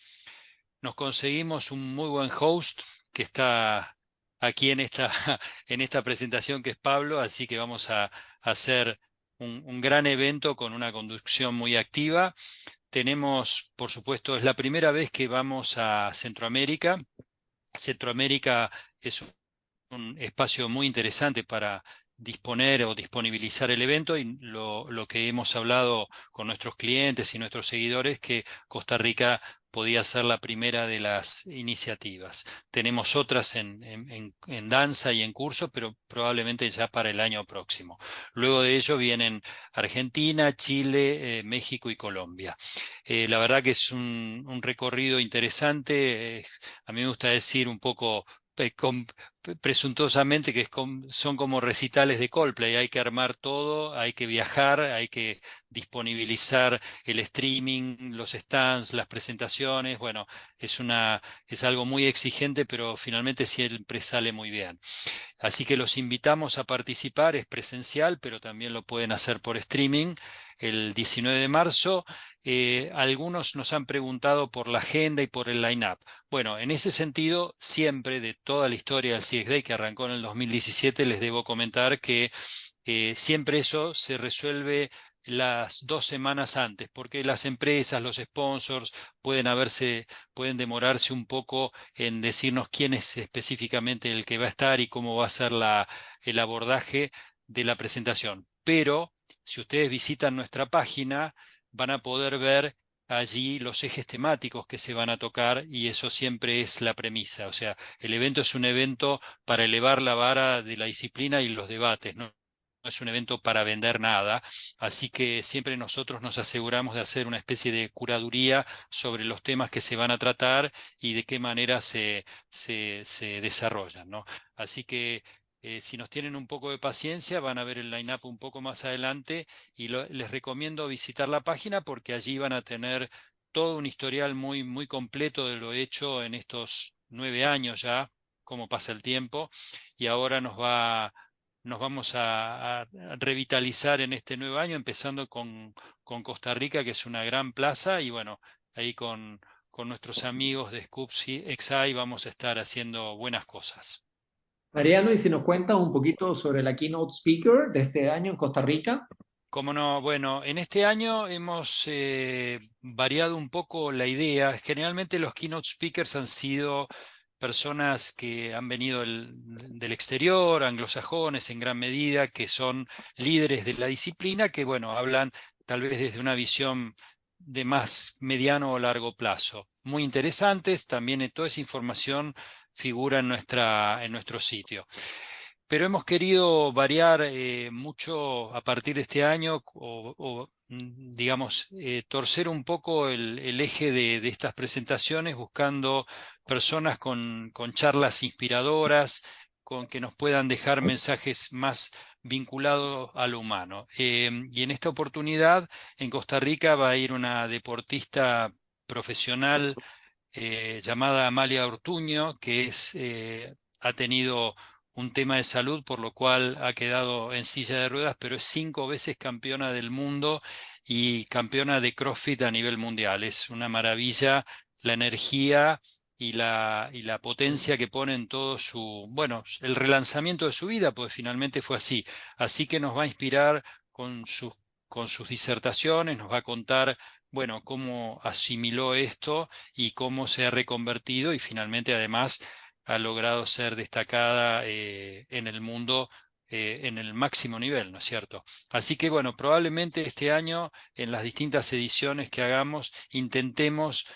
Nos conseguimos un muy buen host que está aquí en en esta presentación, que es Pablo, así que vamos a hacer un gran evento con una conducción muy activa. Tenemos, por supuesto, es la primera vez que vamos a Centroamérica. Centroamérica es un espacio muy interesante para disponer o disponibilizar el evento, y lo que hemos hablado con nuestros clientes y nuestros seguidores, que Costa Rica podía ser la primera de las iniciativas. Tenemos otras en danza y en curso, pero probablemente ya para el año próximo. Luego de ello vienen Argentina, Chile, México y Colombia. La verdad que es un recorrido interesante. A mí me gusta decir un poco presuntuosamente que son como recitales de Coldplay. Hay que armar todo, hay que viajar, hay que disponibilizar el streaming, los stands, las presentaciones. Bueno, es algo muy exigente, pero finalmente siempre sale muy bien. Así que los invitamos a participar. Es presencial, pero también lo pueden hacer por streaming el 19 de marzo. Algunos nos han preguntado por la agenda y por el line-up. Bueno, en ese sentido, siempre de toda la historia del CX Day, que arrancó en el 2017, les debo comentar que siempre eso se resuelve las 2 semanas antes, porque las empresas, los sponsors pueden demorarse un poco en decirnos quién es específicamente el que va a estar y cómo va a ser el abordaje de la presentación. Pero si ustedes visitan nuestra página, van a poder ver allí los ejes temáticos que se van a tocar, y eso siempre es la premisa. O sea, el evento es un evento para elevar la vara de la disciplina y los debates, ¿no? No es un evento para vender nada, así que siempre nosotros nos aseguramos de hacer una especie de curaduría sobre los temas que se van a tratar y de qué manera se desarrollan, ¿no? Así que si nos tienen un poco de paciencia, van a ver el line-up un poco más adelante, y les recomiendo visitar la página porque allí van a tener todo un historial muy, muy completo de lo hecho en estos 9 años ya, cómo pasa el tiempo, y ahora nos vamos a revitalizar en este nuevo año, empezando con Costa Rica, que es una gran plaza, y bueno, ahí con nuestros amigos de Scoops XI vamos a estar haciendo buenas cosas. Mariano, y si nos cuentas un poquito sobre la keynote speaker de este año en Costa Rica. Cómo no, bueno, en este año hemos variado un poco la idea. Generalmente los keynote speakers han sido personas que han venido del exterior, anglosajones en gran medida, que son líderes de la disciplina, que bueno, hablan tal vez desde una visión de más mediano o largo plazo. Muy interesantes, también toda esa información figura en nuestro sitio. Pero hemos querido variar mucho a partir de este año, digamos, torcer un poco el eje de estas presentaciones, buscando personas con charlas inspiradoras, con que nos puedan dejar mensajes más vinculados a lo humano. Y en esta oportunidad, en Costa Rica, va a ir una deportista profesional llamada Amalia Ortuño, que ha tenido un tema de salud, por lo cual ha quedado en silla de ruedas, pero es 5 veces campeona del mundo y campeona de CrossFit a nivel mundial. Es una maravilla la energía y la potencia que pone en todo bueno, el relanzamiento de su vida, pues finalmente fue así. Así que nos va a inspirar con sus disertaciones, nos va a contar, bueno, cómo asimiló esto y cómo se ha reconvertido, y finalmente además ha logrado ser destacada en el mundo en el máximo nivel, ¿no es cierto? Así que bueno, probablemente este año en las distintas ediciones que hagamos intentemos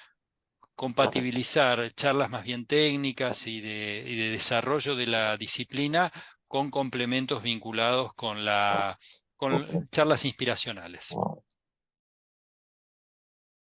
compatibilizar charlas más bien técnicas y de desarrollo de la disciplina con complementos vinculados con charlas inspiracionales.